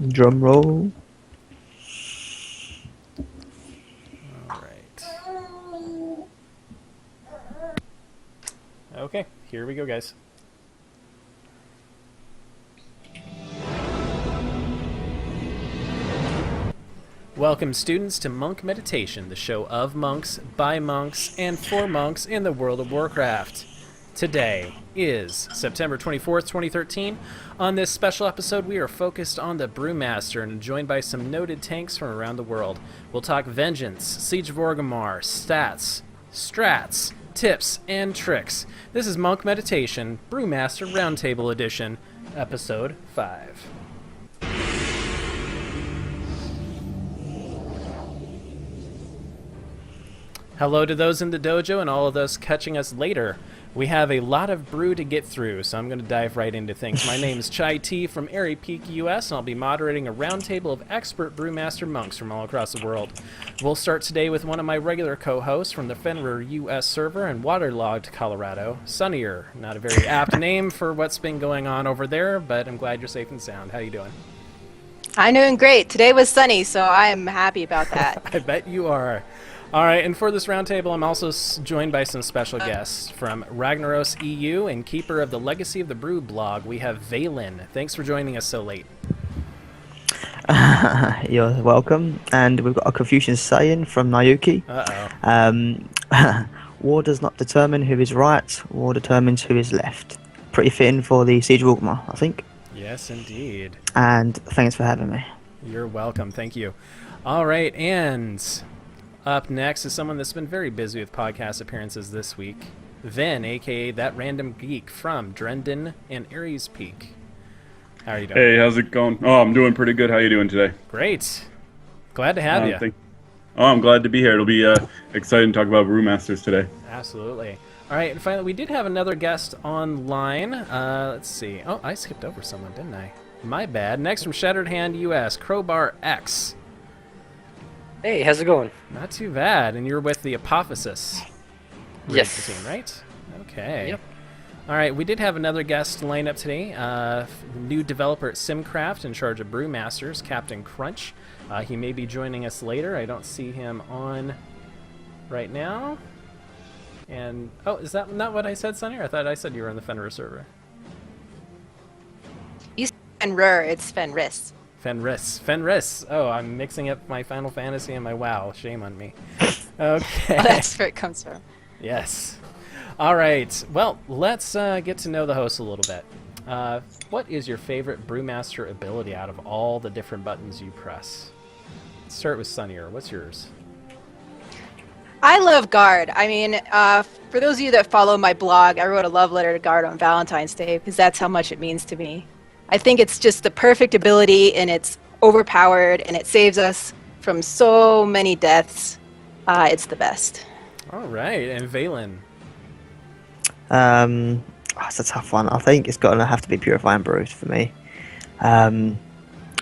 Drum roll. All right. Okay, here we go, guys. Welcome, students, to Monk Meditation, the show of monks, by monks, and for monks in the world of Warcraft. Today is September 24th, 2013. On this special episode, we are focused on the Brewmaster and joined by some noted tanks from around the world. We'll talk Vengeance, Siege of Orgrimmar, stats, strats, tips, and tricks. This is Monk Meditation, Brewmaster Roundtable Edition, Episode 5. Hello to those in the dojo and all of those catching us later. We have a lot of brew to get through, so I'm going to dive right into things. My name is Chai T from Airy Peak, US, and I'll be moderating a roundtable of expert brewmaster monks from all across the world. We'll start today with one of my regular co-hosts from the Fenrir US server in waterlogged Colorado, Sunnier. Not a very apt name for what's been going on over there, but I'm glad you're safe and sound. How you doing? I'm doing great. Today was sunny, so I am happy about that. I bet you are. All right, and for this roundtable, I'm also joined by some special guests. From Ragnaros EU and keeper of the Legacy of the Brew blog, we have Valen. Thanks for joining us so late. You're welcome. And we've got a Confucian saying from Nayuki. War does not determine who is right, war determines who is left. Pretty fitting for the Siege of Orgrimmar, I think. Yes, indeed. And thanks for having me. You're welcome. Thank you. All right, and up next is someone that's been very busy with podcast appearances this week. Ven, a.k.a. That Random Geek from Drendon and Aries Peak. How are you doing? Hey, how's it going? Oh, I'm doing pretty good. How you doing today? Great. Glad to have you. I'm glad to be here. It'll be exciting to talk about Brewmasters today. Absolutely. All right, and finally, we did have another guest online. Let's see. Oh, I skipped over someone, didn't I? My bad. Next from Shattered Hand US, Crowbar X. Hey, how's it going? Not too bad. And you're with the Apophysis. Yes. Team, right? Okay. Yep. All right, we did have another guest lined up today. New developer at Simcraft in charge of Brewmasters, Captain Crunch. He may be joining us later. I don't see him on right now. And, oh, is that not what I said, Sonny? I thought I said you were on the Fenrir server. You said Fenrir, it's Fenris. Fenris. Oh, I'm mixing up my Final Fantasy and my WoW. Shame on me. Okay. Oh, that's where it comes from. Yes. All right. Well, let's get to know the host a little bit. What is your favorite Brewmaster ability out of all the different buttons you press? Let's start with Sunnier. What's yours? I love Guard. I mean, for those of you that follow my blog, I wrote a love letter to Guard on Valentine's Day because that's how much it means to me. I think it's just the perfect ability, and it's overpowered, and it saves us from so many deaths. It's the best. All right. And Valen? It's a tough one. I think it's got to have to be Purifying Brew for me.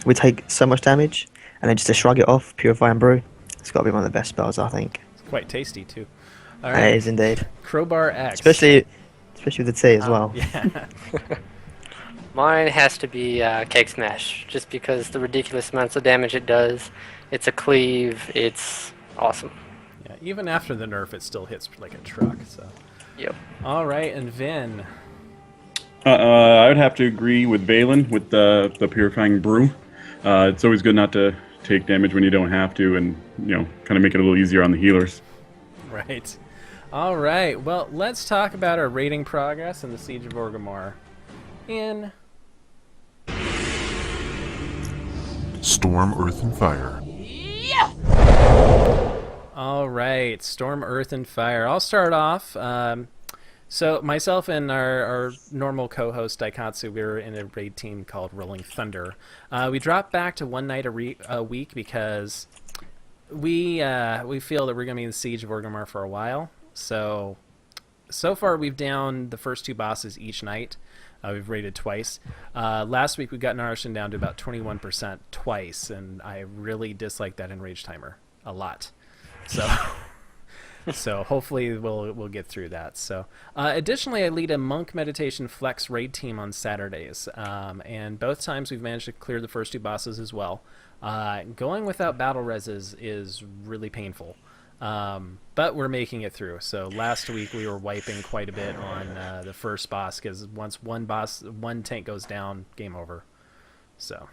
We take so much damage, and then just to shrug it off, Purifying Brew, it's got to be one of the best spells, I think. It's quite tasty, too. All right. It is indeed. Crowbar X. Especially with the tea as well. Yeah. Mine has to be Cake Smash, just because the ridiculous amounts of damage it does. It's a cleave. It's awesome. Yeah. Even after the nerf, it still hits like a truck. So. Yep. All right. And Vin? I would have to agree with Valen with the Purifying Brew. It's always good not to take damage when you don't have to, and kind of make it a little easier on the healers. Right. All right. Well, let's talk about our raiding progress in the Siege of Orgrimmar. In Storm, Earth, and Fire. All right, Storm, Earth, and Fire. I'll start off. So myself and our normal co-host Daikatsu, we were in a raid team called Rolling Thunder. We dropped back to one night a week because we feel that we're going to be in the Siege of Orgrimmar for a while. So far we've downed the first two bosses each night. We've raided twice. Last week we got Narashin down to about 21% twice, and I really dislike that enrage timer a lot. So So hopefully we'll get through that. So additionally, I lead a Monk Meditation Flex raid team on Saturdays, and both times we've managed to clear the first 2 bosses as well. Going without battle reses is really painful, but we're making it through. So last week we were wiping quite a bit on the first boss, because once one tank goes down, game over. So,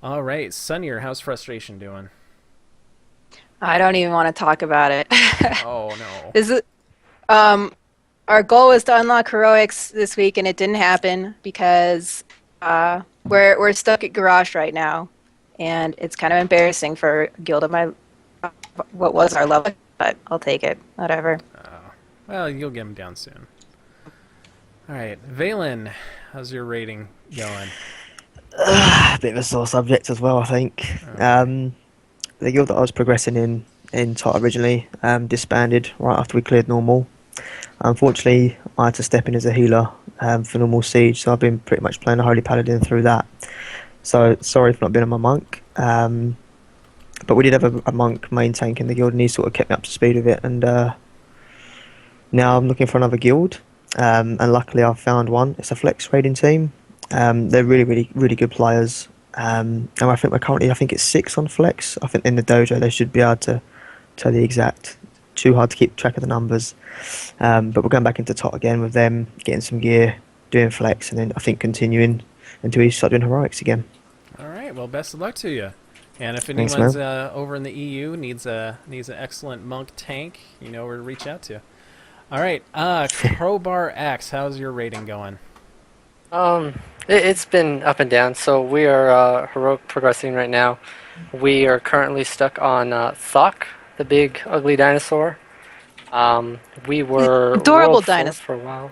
all right, Sunnier, how's frustration doing? I don't even want to talk about it. Oh no. This is, our goal was to unlock heroics this week, and it didn't happen because we're stuck at Garage right now, and it's kind of embarrassing for a guild of my what was our level, but I'll take it. Whatever. Well, you'll get them down soon. All right, Valen, how's your rating going? A bit of a sore subject as well, I think. The guild that I was progressing in TOT originally disbanded right after we cleared normal. Unfortunately, I had to step in as a healer for normal siege, so I've been pretty much playing a Holy Paladin through that. So sorry for not being on my monk. But we did have a monk main tank in the guild, and he sort of kept me up to speed with it. And now I'm looking for another guild, and luckily I've found one. It's a flex raiding team. They're really good players. And I think I think it's 6 on flex. I think in the dojo they should be able to tell the exact. Too hard to keep track of the numbers. But we're going back into TOT again with them, getting some gear, doing flex, and then I think continuing until we start doing heroics again. All right, well, best of luck to you. And if Thanks, anyone's over in the EU needs an excellent monk tank, you know where to reach out to. All right, Crowbar X, how's your rating going? It's been up and down. So we are heroic progressing right now. We are currently stuck on Thok, the big ugly dinosaur. We were Adorable world dinosaur for a while.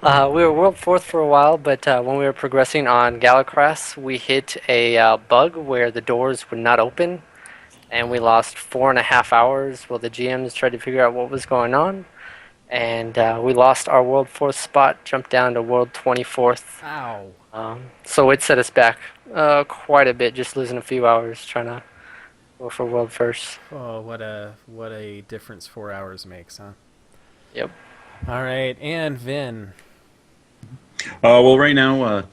We were world 4th for a while, but when we were progressing on Galacras, we hit a bug where the doors would not open, and we lost 4.5 hours while the GMs tried to figure out what was going on. And we lost our world 4th spot, jumped down to world 24th. Ow. So it set us back quite a bit, just losing a few hours trying to go for world first. Oh, what a difference 4 hours makes, huh? Yep. All right, and Vin. Well, right now,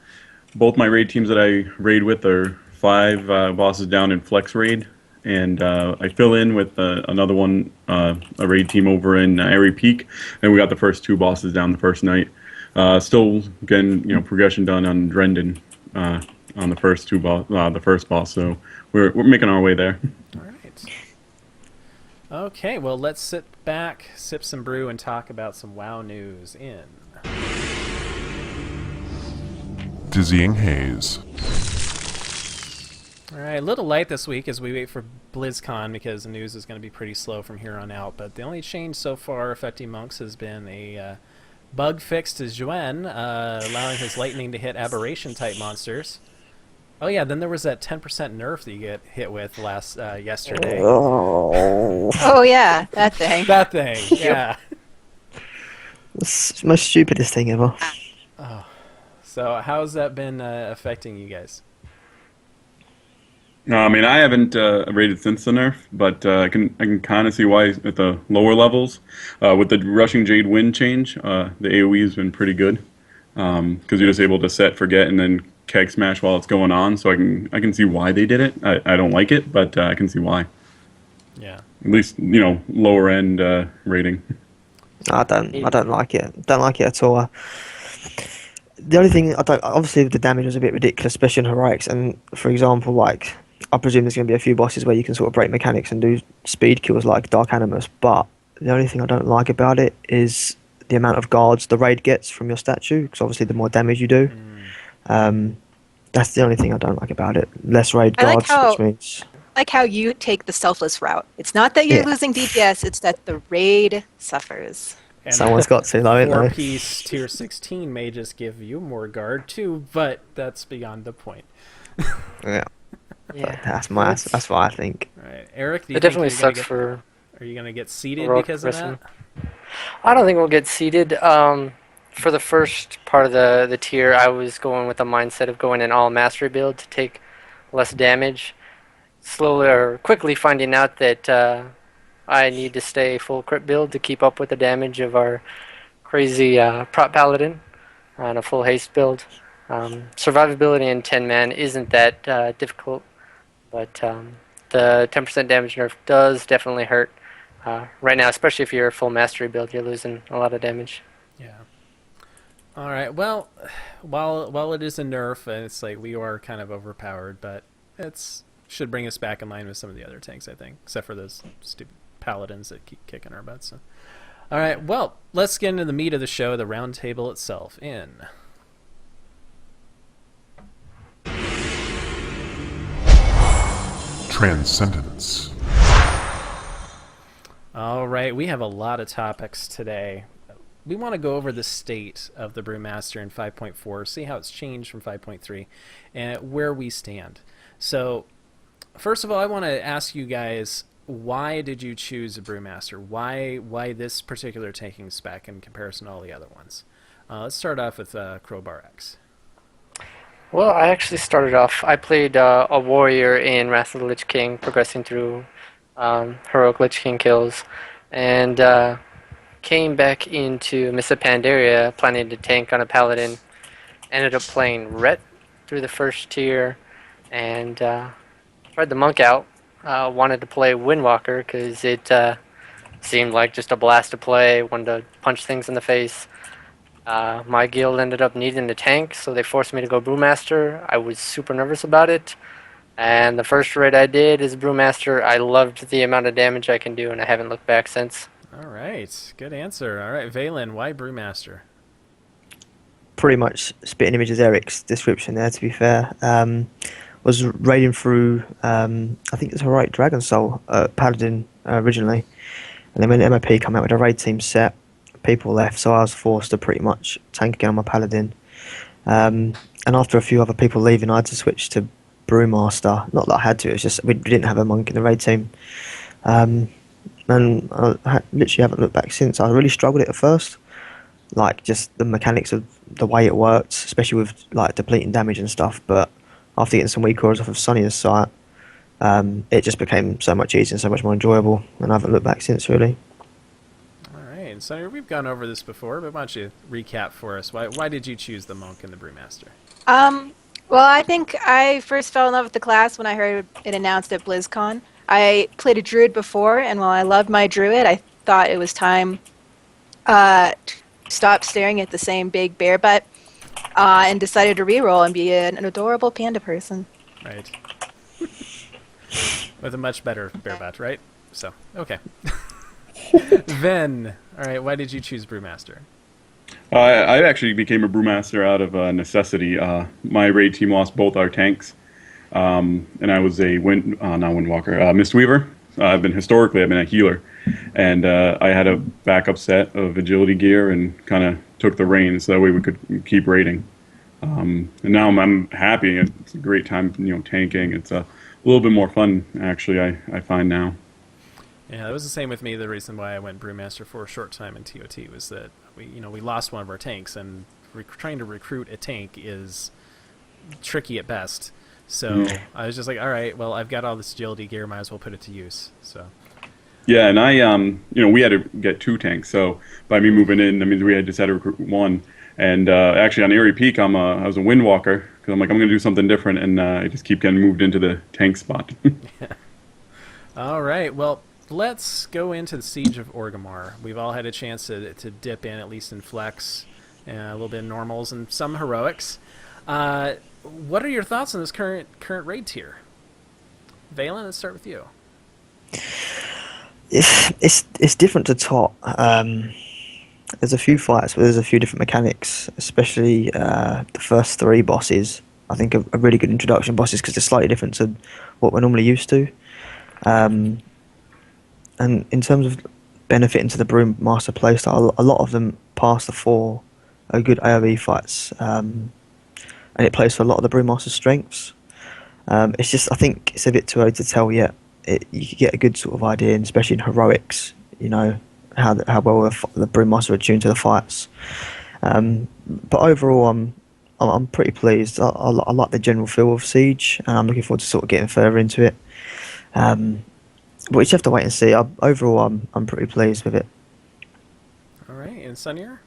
both my raid teams that I raid with are 5 bosses down in Flex Raid, and I fill in with another one, a raid team over in Airy Peak, and we got the first 2 bosses down the first night. Still getting progression done on Drendon on the first the first boss, so we're making our way there. All right. Okay, well, let's sit back, sip some brew, and talk about some WoW news in Dizzying Haze. All right, a little light this week as we wait for BlizzCon because the news is going to be pretty slow from here on out. But the only change so far affecting monks has been a bug fix to Zhuan, allowing his lightning to hit aberration-type monsters. Oh yeah, then there was that 10% nerf that you get hit with yesterday. Oh yeah, that thing. That thing, yeah. It's the most stupidest thing ever. Oh. So how's that been affecting you guys? No, I mean I haven't raided since the nerf, but I can kind of see why at the lower levels with the Rushing Jade Wind change, the AOE has been pretty good because you're just able to set, forget, and then keg smash while it's going on. So I can see why they did it. I don't like it, but I can see why. Yeah. At least lower end rating. I don't like it. Don't like it at all. The only thing obviously the damage was a bit ridiculous, especially in heroics. And for example, like I presume there's going to be a few bosses where you can sort of break mechanics and do speed kills like Dark Animus. But the only thing I don't like about it is the amount of guards the raid gets from your statue. Because obviously the more damage you do, that's the only thing I don't like about it. Less raid guards, which means. Like how you take the selfless route. It's not that you're losing DPS, it's that the raid suffers. And Someone's got to, though, ain't they? 4-piece tier 16 may just give you more guard too, but that's beyond the point. Yeah. Yeah. That's what I think. All right, Eric, do you It think definitely you're gonna sucks for. Are you going to get seated heroic because of progression. that? I don't think we'll get seeded. For the first part of the tier, I was going with the mindset of going an all mastery build to take less damage. Slowly or quickly finding out that I need to stay full crit build to keep up with the damage of our crazy prop paladin on a full haste build. Survivability in 10 man isn't that difficult, but the 10% damage nerf does definitely hurt. Right now, especially if you're a full mastery build, you're losing a lot of damage. Yeah. All right. Well, while it is a nerf, and it's like we are kind of overpowered, but it's should bring us back in line with some of the other tanks, I think, except for those stupid paladins that keep kicking our butts. So. All right. Well, let's get into the meat of the show, the round table itself. In Transcendence. all right, we have a lot of topics today. We want to go over the state of the Brewmaster in 5.4, see how it's changed from 5.3, and where we stand. So, first of all, I want to ask you guys, why did you choose a Brewmaster? Why this particular tanking spec in comparison to all the other ones? Let's start off with Crowbar X. Well, I actually started off. I played a warrior in Wrath of the Lich King, progressing through heroic Lich King kills, and came back into Mists of Pandaria planning to tank on a paladin. Ended up playing Ret through the first tier, and tried the monk out. Wanted to play Windwalker because it seemed like just a blast to play. Wanted to punch things in the face. My guild ended up needing a tank, so they forced me to go Brewmaster. I was super nervous about it. And the first raid I did is Brewmaster. I loved the amount of damage I can do, and I haven't looked back since. All right, good answer. All right, Valen, why Brewmaster? Pretty much spitting images Eric's description there, to be fair. Was raiding through, I think it's a right Dragon Soul Paladin originally. And then when the MOP came out with a raid team set, people left, so I was forced to pretty much tank again on my Paladin. And after a few other people leaving, I had to switch to Brewmaster. Not that I had to, it's just we didn't have a monk in the raid team. And I literally haven't looked back since. I really struggled it at first. Like, just the mechanics of the way it worked, especially with like depleting damage and stuff, but after getting some weak auras off of Sonya's site, it just became so much easier and so much more enjoyable, and I haven't looked back since, really. All right, Sonya, we've gone over this before, but why don't you recap for us? Why did you choose the monk and the Brewmaster? Well, I think I first fell in love with the class when I heard it announced at BlizzCon. I played a druid before, and while I loved my druid, I thought it was time to stop staring at the same big bear butt, and decided to reroll and be an adorable panda person. Right. With a much better bear bat, right? So, okay. Then, all right, why did you choose Brewmaster? I actually became a Brewmaster out of necessity. My raid team lost both our tanks, and I was a not Windwalker, Mistweaver. I've been a healer, and I had a backup set of agility gear and kind of took the reins so that way we could keep raiding. And now I'm happy. It's a great time, tanking. It's a little bit more fun, actually, I find now. Yeah, it was the same with me. The reason why I went Brewmaster for a short time in TOT was that we lost one of our tanks, and trying to recruit a tank is tricky at best. So I was just like, all right, well, I've got all this agility gear, might as well put it to use. So. Yeah, and I, we had to get 2 tanks. So by me moving in, that means we had just had to recruit 1. And actually, on Airy Peak, I was a Windwalker because I'm like, I'm going to do something different, and I just keep getting moved into the tank spot. All right, well, let's go into the Siege of Orgrimmar. We've all had a chance to dip in, at least in Flex, a little bit in Normals, and some Heroics. What are your thoughts on this current raid tier? Valen, let's start with you. It's different to top. There's a few fights where there's a few different mechanics, especially the first 3 bosses. I think are really good introduction bosses because they're slightly different to what we're normally used to. And in terms of benefiting to the Brewmaster playstyle, a lot of them past the 4 are good AoE fights, and it plays for a lot of the Brewmaster's strengths. It's just, I think it's a bit too early to tell yet. You could get a good sort of idea, and especially in Heroics, how well the Brewmaster are tuned to the fights. But overall, I'm pretty pleased. I like the general feel of Siege, and I'm looking forward to sort of getting further into it. But we just have to wait and see. Overall, I'm pretty pleased with it. All right, and Sunnier?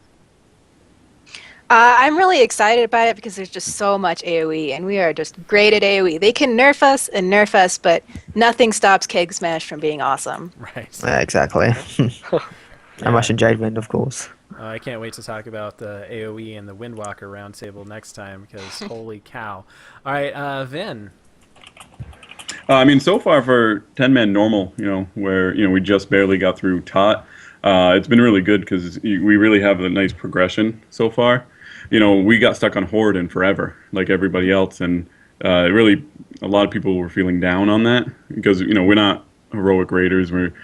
I'm really excited about it because there's just so much AoE, and we are just great at AoE. They can nerf us, but nothing stops Keg Smash from being awesome. Right. Exactly. And Yeah. Russian Jade Wind, of course. I can't wait to talk about the AoE and the Windwalker Roundtable next time because holy cow. All right, Vin. I mean, so far for 10-man normal, where we just barely got through tot, it's been really good because we really have a nice progression so far. We got stuck on Horde and forever, like everybody else, and really a lot of people were feeling down on that because we're not heroic raiders. We're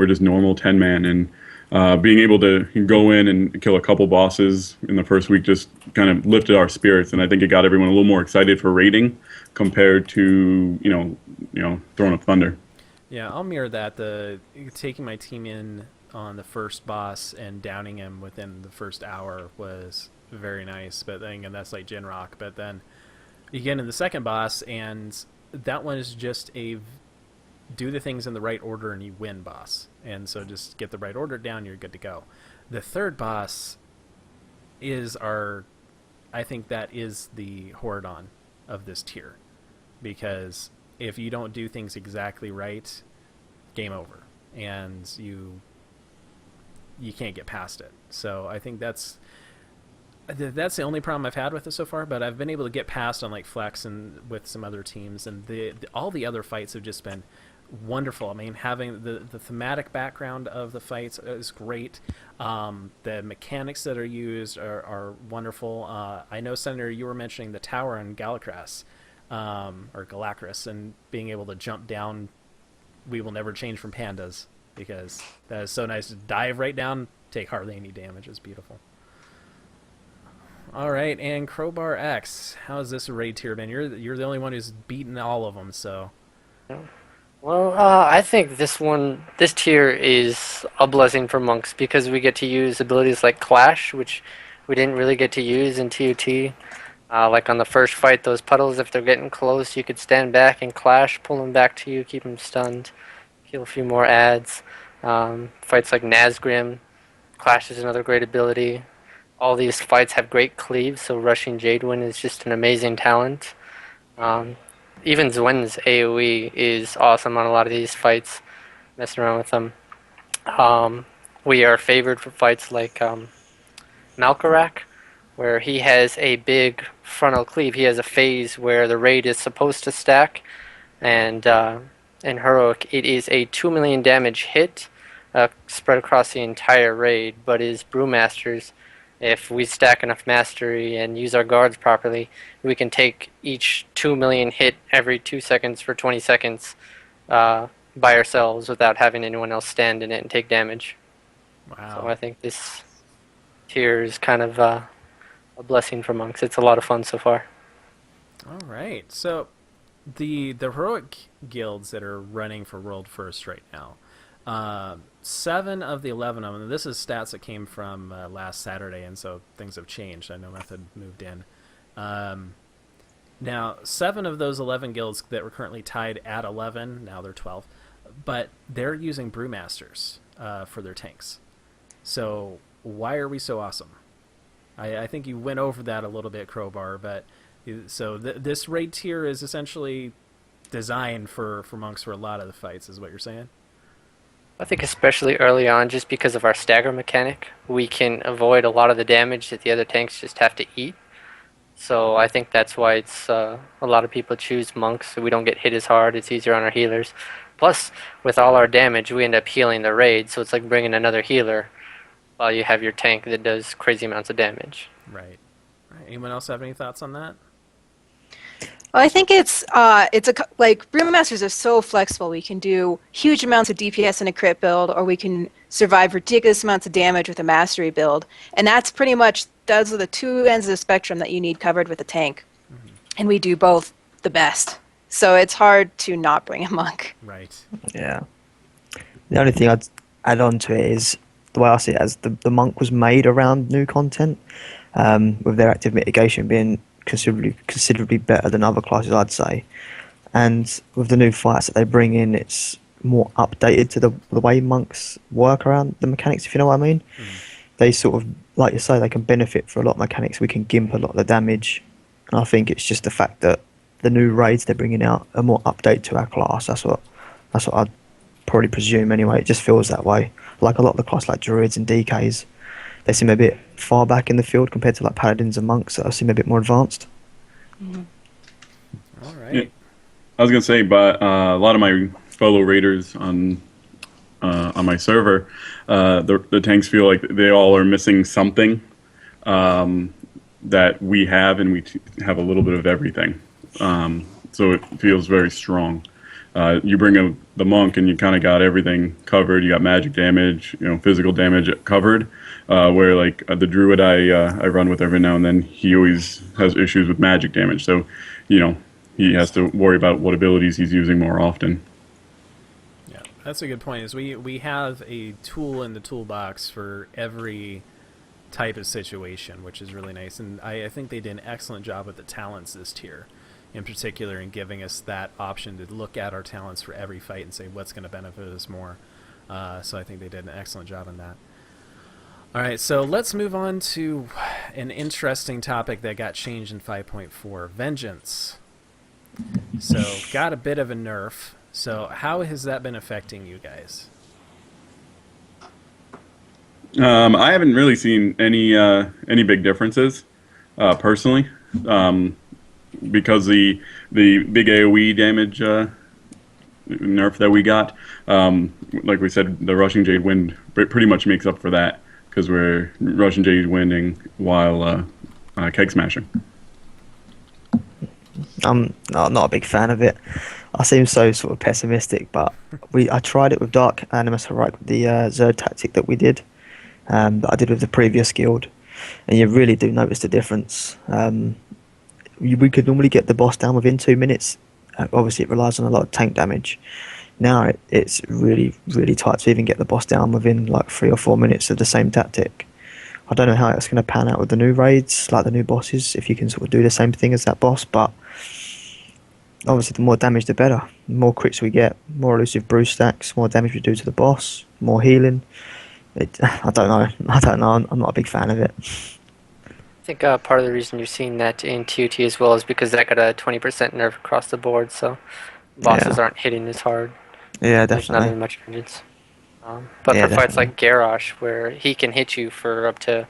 just normal 10-man, and being able to go in and kill a couple bosses in the first week just kind of lifted our spirits, and I think it got everyone a little more excited for raiding compared to Throne of Thunder. Yeah, I'll mirror that. Taking my team in on the first boss and downing him within the first hour was very nice. But then again, that's like Jin Rock. But then you get in the second boss, and that one is just a do the things in the right order and you win boss. And so just get the right order down, you're good to go. The third boss is I think that is the Horadon of this tier. Because if you don't do things exactly right, game over. And you can't get past it. So I think that's the only problem I've had with it so far, but I've been able to get past on like Flex and with some other teams, and all the other fights have just been wonderful. I mean, having the thematic background of the fights is great. The mechanics that are used are wonderful. I know, Senator, you were mentioning the tower in Galacras, or Galacras, and being able to jump down. We will never change from pandas, because that is so nice to dive right down, take hardly any damage. It's beautiful. All right, and Crowbar X, how's this raid tier been? You're the only one who's beaten all of them, so. Well, I think this tier is a blessing for monks because we get to use abilities like Clash, which we didn't really get to use in TOT. Like on the first fight, those puddles, if they're getting close, you could stand back and Clash, pull them back to you, keep them stunned, kill a few more adds. Fights like Nazgrim, Clash is another great ability. All these fights have great cleaves, so rushing Jadewind is just an amazing talent. Even Zwen's AoE is awesome on a lot of these fights, messing around with them. We are favored for fights like Malkarak, where he has a big frontal cleave. He has a phase where the raid is supposed to stack, and in Heroic it is a 2 million damage hit spread across the entire raid, but his Brewmasters, if we stack enough mastery and use our guards properly, we can take each 2 million hit every 2 seconds for 20 seconds by ourselves without having anyone else stand in it and take damage. Wow. So I think this tier is kind of a blessing for monks. It's a lot of fun so far. All right. So the heroic guilds that are running for World First right now, 7 of the 11 of them, this is stats that came from last Saturday, and so things have changed. I know Method moved in. Now, 7 of those 11 guilds that were currently tied at 11, now they're 12, but they're using Brewmasters for their tanks. So why are we so awesome? I think you went over that a little bit, Crowbar, but so this raid tier is essentially designed for monks for a lot of the fights, is what you're saying? I think especially early on, just because of our stagger mechanic, we can avoid a lot of the damage that the other tanks just have to eat. So I think that's why it's a lot of people choose monks, so we don't get hit as hard. It's easier on our healers. Plus, with all our damage, we end up healing the raid, so it's like bringing another healer while you have your tank that does crazy amounts of damage. Right. Anyone else have any thoughts on that? Well, I think like Brewmasters are so flexible. We can do huge amounts of DPS in a crit build, or we can survive ridiculous amounts of damage with a mastery build, and that's pretty much those are the two ends of the spectrum that you need covered with a tank, and we do both the best. So it's hard to not bring a monk. Right. Yeah. The only thing I'd add on to it is the way I see it as the monk was made around new content, with their active mitigation being considerably better than other classes, I'd say. And with the new fights that they bring in, it's more updated to the way monks work around the mechanics, if you know what I mean. They sort of, like you say, they can benefit for a lot of mechanics. We can gimp a lot of the damage. And I think it's just the fact that the new raids they're bringing out are more updated to our class. That's what I'd probably presume anyway. It just feels that way. Like a lot of the class like druids and DKs, they seem a bit far back in the field compared to like paladins and monks that seem a bit more advanced. All right. Yeah. I was gonna say, but a lot of my fellow raiders on my server, the tanks feel like they all are missing something that we have, and have a little bit of everything. So it feels very strong. You bring the monk, and you kind of got everything covered. You got magic damage, physical damage covered. Where like the druid I run with every now and then, he always has issues with magic damage. So, he has to worry about what abilities he's using more often. Yeah, that's a good point. Is we have a tool in the toolbox for every type of situation, which is really nice. And I think they did an excellent job with the talents this tier, in particular, in giving us that option to look at our talents for every fight and say what's going to benefit us more. So I think they did an excellent job on that. All right, so let's move on to an interesting topic that got changed in 5.4, Vengeance. So, got a bit of a nerf. So, how has that been affecting you guys? I haven't really seen any big differences, personally, because the big AOE damage nerf that we got, like we said, the Rushing Jade Wind pretty much makes up for that, because we're Rushing Jade Winding while keg smashing. I'm not a big fan of it. I seem so sort of pessimistic, but I tried it with Dark Animus Heroic with the Zerd tactic that we did, that I did with the previous guild, and you really do notice the difference. We could normally get the boss down within 2 minutes. Obviously, it relies on a lot of tank damage. Now it's really, really tight to even get the boss down within like 3 or 4 minutes of the same tactic. I don't know how it's going to pan out with the new raids, like the new bosses, if you can sort of do the same thing as that boss, but obviously the more damage the better. The more crits we get, more elusive brew stacks, more damage we do to the boss, more healing. I don't know. I'm not a big fan of it. I think part of the reason you're seeing that in TOT as well is because that got a 20% nerf across the board, so bosses aren't hitting as hard. Yeah, There's not definitely. as much vengeance. But Yeah, for fights definitely. like Garrosh, where he can hit you for up to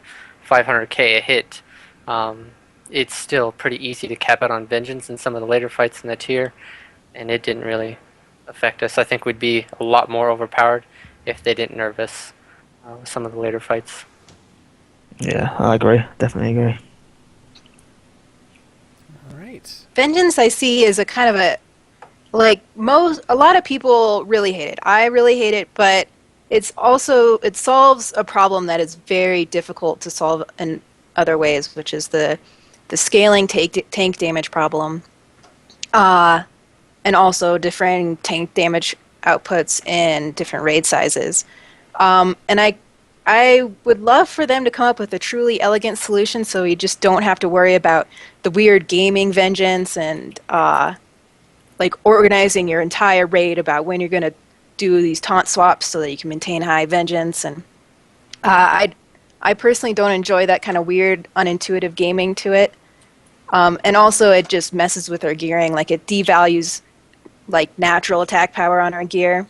500k a hit, it's still pretty easy to cap out on Vengeance in some of the later fights in the tier, and it didn't really affect us. I think we'd be a lot more overpowered if they didn't nerf us with some of the later fights. Yeah, I agree. Definitely agree. All right. Vengeance I see is a kind of a lot of people really hate it. I really hate it, but it solves a problem that is very difficult to solve in other ways, which is the scaling tank damage problem, and also different tank damage outputs in different raid sizes. And I would love for them to come up with a truly elegant solution, so you just don't have to worry about the weird gaming vengeance and like organizing your entire raid about when you're going to do these taunt swaps so that you can maintain high vengeance. And I personally don't enjoy that kind of weird, unintuitive gaming to it. And also, it just messes with our gearing. Like, it devalues like natural attack power on our gear,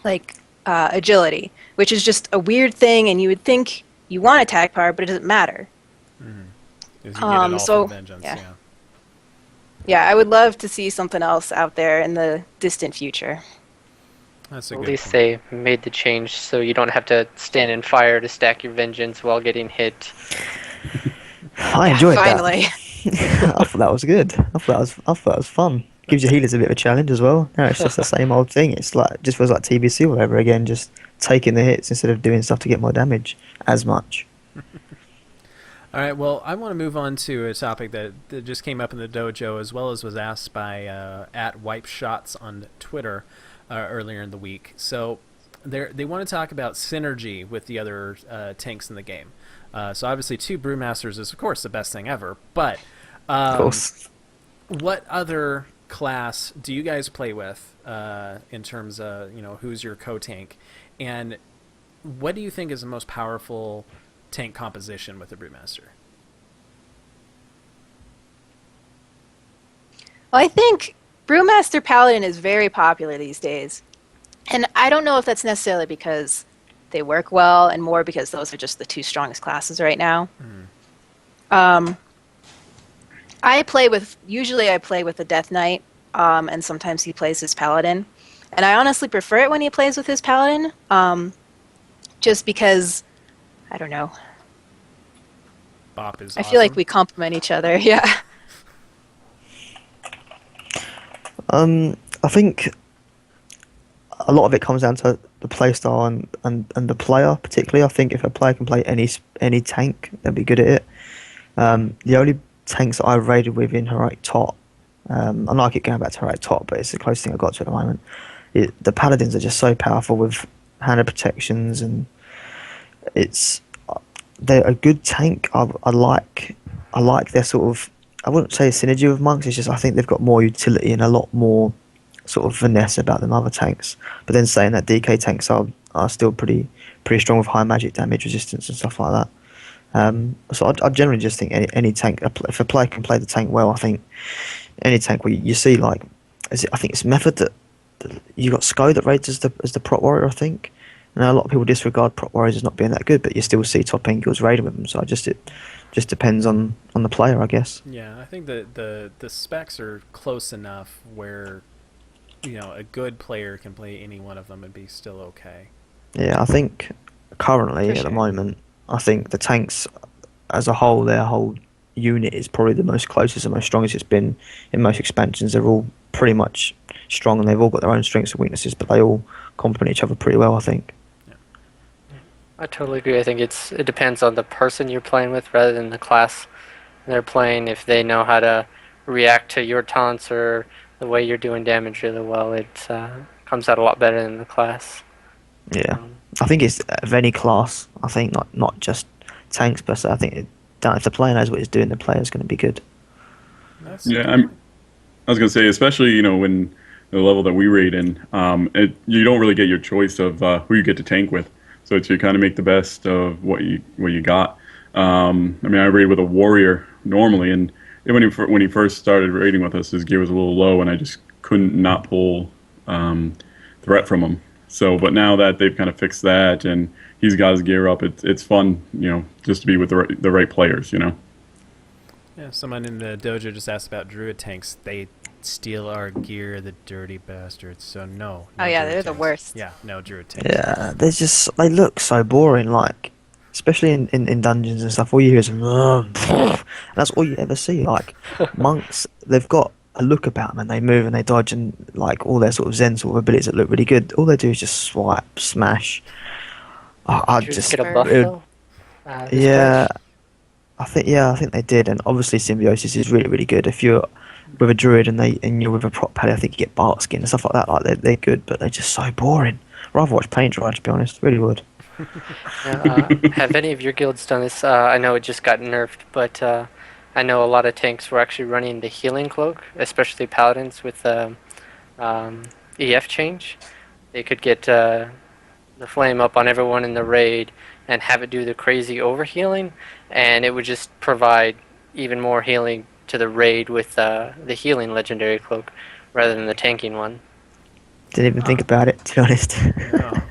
like agility, which is just a weird thing. And you would think you want attack power, but it doesn't matter. Mm-hmm. 'Cause you get it all from Vengeance, yeah. Yeah, I would love to see something else out there in the distant future. That's a At good least point. they made the change so you don't have to stand in fire to stack your Vengeance while getting hit. I enjoyed Finally. that. I thought that was good. I thought that was fun. Gives your healers a bit of a challenge as well. No, it's just the same old thing. It's like just feels like TBC all over again, just taking the hits instead of doing stuff to get more damage as much. All right, well, I want to move on to a topic that just came up in the dojo, as well as was asked by at Wipe Shots on Twitter earlier in the week. So they want to talk about synergy with the other tanks in the game. So obviously, 2 Brewmasters is, of course, the best thing ever. But Of course. what other class do you guys play with in terms of who's your co-tank, and what do you think is the most powerful tank composition with the Brewmaster? Well, I think Brewmaster Paladin is very popular these days. And I don't know if that's necessarily because they work well and more because those are just the two strongest classes right now. Usually I play with a Death Knight, and sometimes he plays his Paladin. And I honestly prefer it when he plays with his Paladin, just because, I don't know. Bop is I feel like awesome. we complement each other, yeah. I think a lot of it comes down to the play style and the player particularly. I think if a player can play any tank, they'll be good at it. The only tanks that I've raided with in heroic top, I know I keep going back to heroic top, but it's the closest thing I've got to at the moment. The paladins are just so powerful with hand of protections, and they're a good tank. I like their sort of, I wouldn't say synergy with monks. It's just I think they've got more utility and a lot more sort of finesse about them other tanks. But then saying that DK tanks are still pretty strong with high magic damage resistance and stuff like that. So I generally just think any tank, if a player can play the tank well, I think any tank where you see like, I think it's Method that you got Sko that rates as the prot warrior, I think. And a lot of people disregard prot warriors as not being that good, but you still see top end guilds raiding with them. So it just depends on the player, I guess. Yeah, I think that the specs are close enough where a good player can play any one of them and be still okay. Yeah, I think currently For at the sure. moment, I think the tanks as a whole, their whole unit is probably the most closest and most strongest it's been in most expansions. They're all pretty much strong and they've all got their own strengths and weaknesses, but they all complement each other pretty well, I think. I totally agree. I think it depends on the person you're playing with rather than the class they're playing. If they know how to react to your taunts or the way you're doing damage really well, it comes out a lot better than the class. Yeah, I think it's of any class. I think not just tanks, but I think if the player knows what he's doing, the player's going to be good. Yeah, I was gonna say, especially when the level that we raid in, you don't really get your choice of who you get to tank with. So it's you kind of make the best of what you got. I mean, I raid with a warrior normally, and when he first started raiding with us, his gear was a little low, and I just couldn't not pull threat from him. So, but now that they've kind of fixed that, and he's got his gear up, it's fun, just to be with the right players, Yeah, someone in the dojo just asked about druid tanks. They steal our gear, the dirty bastards. So no. Oh yeah, druid they're the tanks. worst. Yeah, no druid tanks. Yeah, they look so boring. Like, especially in dungeons and stuff, all you hear is and that's all you ever see. Like monks, they've got a look about them and they move and they dodge and like all their sort of zen sort of abilities that look really good. All they do is just swipe, smash. I Did you just get a buff it would- though? This yeah. patch? I think they did, and obviously symbiosis is really really good. If you're with a druid and you're with a prop pally, I think you get bark skin and stuff like that. Like they're good, but they're just so boring. Rather watch paint dry, to be honest. Really would. Yeah, have any of your guilds done this? I know it just got nerfed, but I know a lot of tanks were actually running the healing cloak, especially paladins with EF change. They could get the flame up on everyone in the raid and have it do the crazy overhealing, and it would just provide even more healing to the raid with the healing legendary cloak rather than the tanking one. Didn't even think about it, to be honest. Yeah.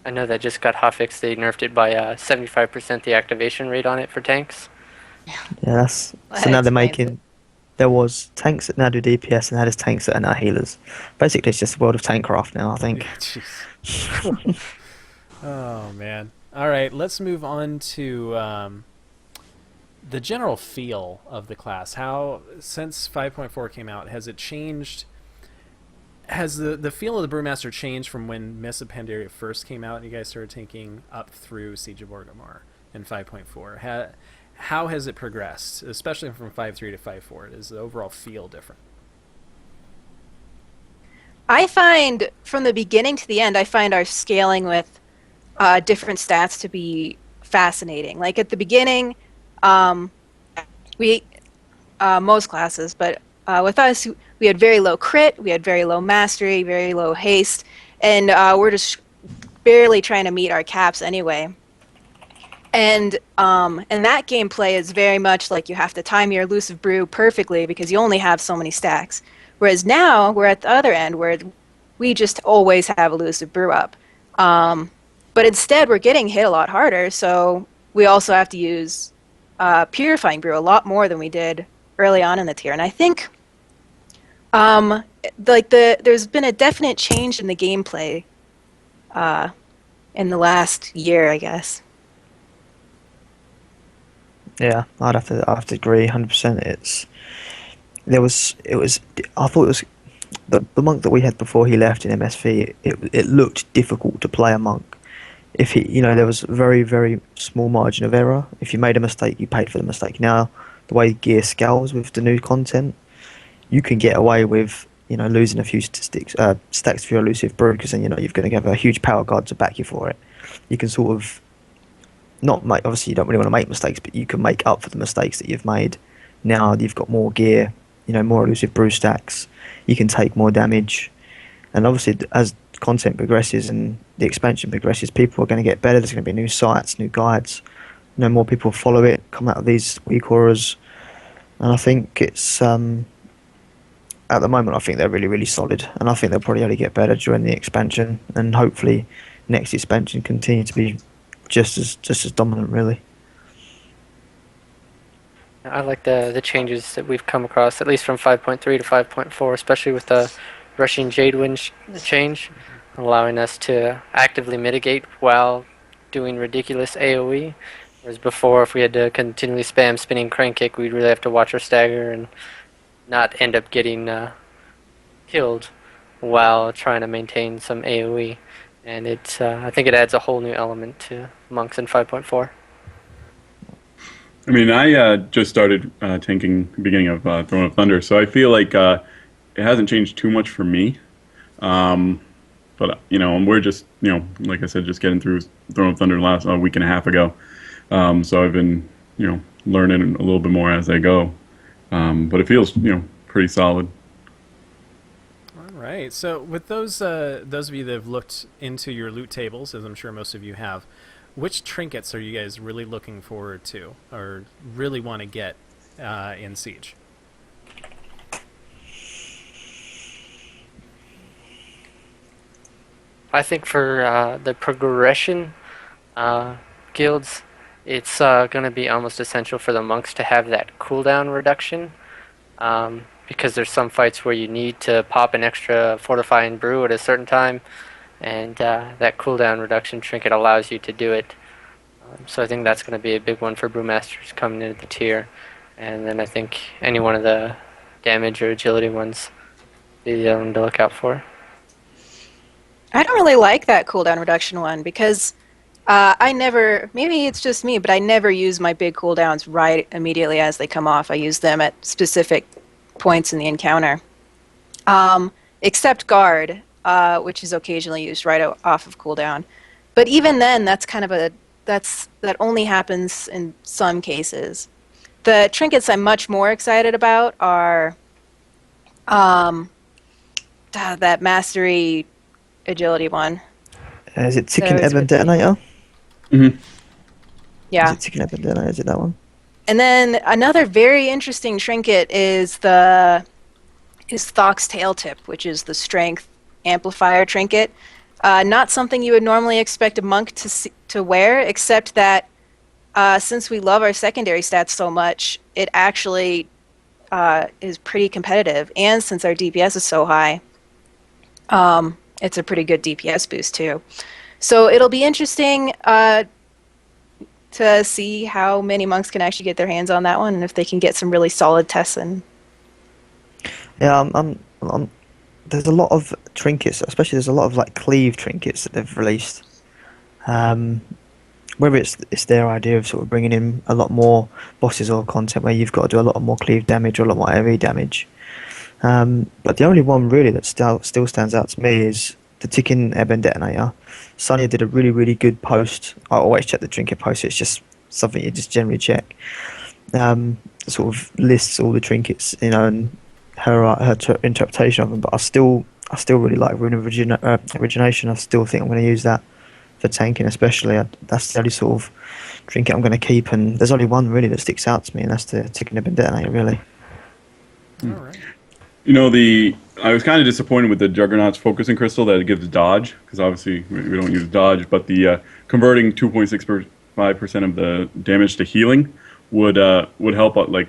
I know that just got hotfixed. They nerfed it by 75% the activation rate on it for tanks. Yeah, that's so That now they're explains making. There was tanks that now do DPS, and now there's tanks that are now healers. Basically, it's just a world of tankcraft now, I think. Jeez. Oh man. All right, let's move on to the general feel of the class. How, since 5.4 came out, has it changed? Has the feel of the Brewmaster changed from when Mists of Pandaria first came out and you guys started tanking up through Siege of Orgrimmar in 5.4? How has it progressed, especially from 5.3 to 5.4? Is the overall feel different? I find from the beginning to the end, I find our scaling with different stats to be fascinating. Like at the beginning, we most classes, but with us, we had very low crit, we had very low mastery, very low haste, and we're just barely trying to meet our caps anyway. And that gameplay is very much like you have to time your elusive brew perfectly because you only have so many stacks. Whereas now we're at the other end where we just always have elusive brew up. But instead we're getting hit a lot harder, so we also have to use purifying brew a lot more than we did early on in the tier. And I think there's been a definite change in the gameplay in the last year, I guess. Yeah, I'd have to agree 100%. I thought it was the monk that we had before he left in MSV. It looked difficult to play a monk. If there was a very, very small margin of error. If you made a mistake, you paid for the mistake. Now, the way gear scales with the new content, you can get away with losing a few stacks for your elusive brew because then you're going to have a huge power guard to back you for it. You can sort of not make, obviously you don't really want to make mistakes, but you can make up for the mistakes that you've made. Now you've got more gear, more elusive brew stacks. You can take more damage, and obviously as content progresses and the expansion progresses, people are going to get better. There's going to be new sites, new guides. More people follow it, come out of these weak auras, and I think it's at the moment I think they're really, really solid, and I think they'll probably only get better during the expansion, and hopefully next expansion continue to be just as dominant, really. I like the changes that we've come across, at least from 5.3 to 5.4, especially with the rushing Jadewind change, allowing us to actively mitigate while doing ridiculous AoE. Whereas before, if we had to continually spam spinning crank kick, we'd really have to watch our stagger and not end up getting killed while trying to maintain some AoE. And I think it adds a whole new element to monks in 5.4. I mean, I just started tanking beginning of Throne of Thunder, so I feel like it hasn't changed too much for me. But we're just like I said, just getting through Throne of Thunder last week and a half ago. So I've been learning a little bit more as I go. But it feels pretty solid. All right. So with those of you that have looked into your loot tables, as I'm sure most of you have, which trinkets are you guys really looking forward to, or really want to get in Siege? I think for the progression guilds, it's going to be almost essential for the monks to have that cooldown reduction, because there's some fights where you need to pop an extra fortifying brew at a certain time, and that cooldown reduction trinket allows you to do it. So I think that's going to be a big one for Brewmasters coming into the tier. And then I think any one of the damage or agility ones be the one to look out for. I don't really like that cooldown reduction one because maybe it's just me, but I never use my big cooldowns right immediately as they come off. I use them at specific points in the encounter. Except Guard, which is occasionally used right off of cooldown. But even then, that's kind of that only happens in some cases. The trinkets I'm much more excited about are that mastery agility one. Is it Ticking Eben Detonator? Mm-hmm. Yeah. Is it Ticking Eben Detonator? Is it that one? And then another very interesting trinket is Thok's Tail Tip, which is the strength amplifier trinket. Not something you would normally expect a monk to wear, except that since we love our secondary stats so much, it actually is pretty competitive. And since our DPS is so high, it's a pretty good DPS boost too. So it'll be interesting to see how many monks can actually get their hands on that one, and if they can get some really solid tests in. Yeah, there's a lot of trinkets, especially there's a lot of like cleave trinkets that they've released. Whether it's their idea of sort of bringing in a lot more bosses or content where you've got to do a lot more cleave damage or a lot more AoE damage. But the only one really that still stands out to me is the Ticking Eben Detonator. Sonia did a really, really good post. I always check the trinket post. It's just something you just generally check. sort of lists all the trinkets, and her interpretation of them. But I still really like Rune of Origination. I still think I'm going to use that for tanking, especially. That's the only sort of trinket I'm going to keep, and there's only one really that sticks out to me, and that's the Ticking of Detonator, really. All right. I was kind of disappointed with the Juggernaut's focusing crystal that it gives dodge, because obviously we don't use dodge, but the converting 2.65% of the damage to healing would help out, like,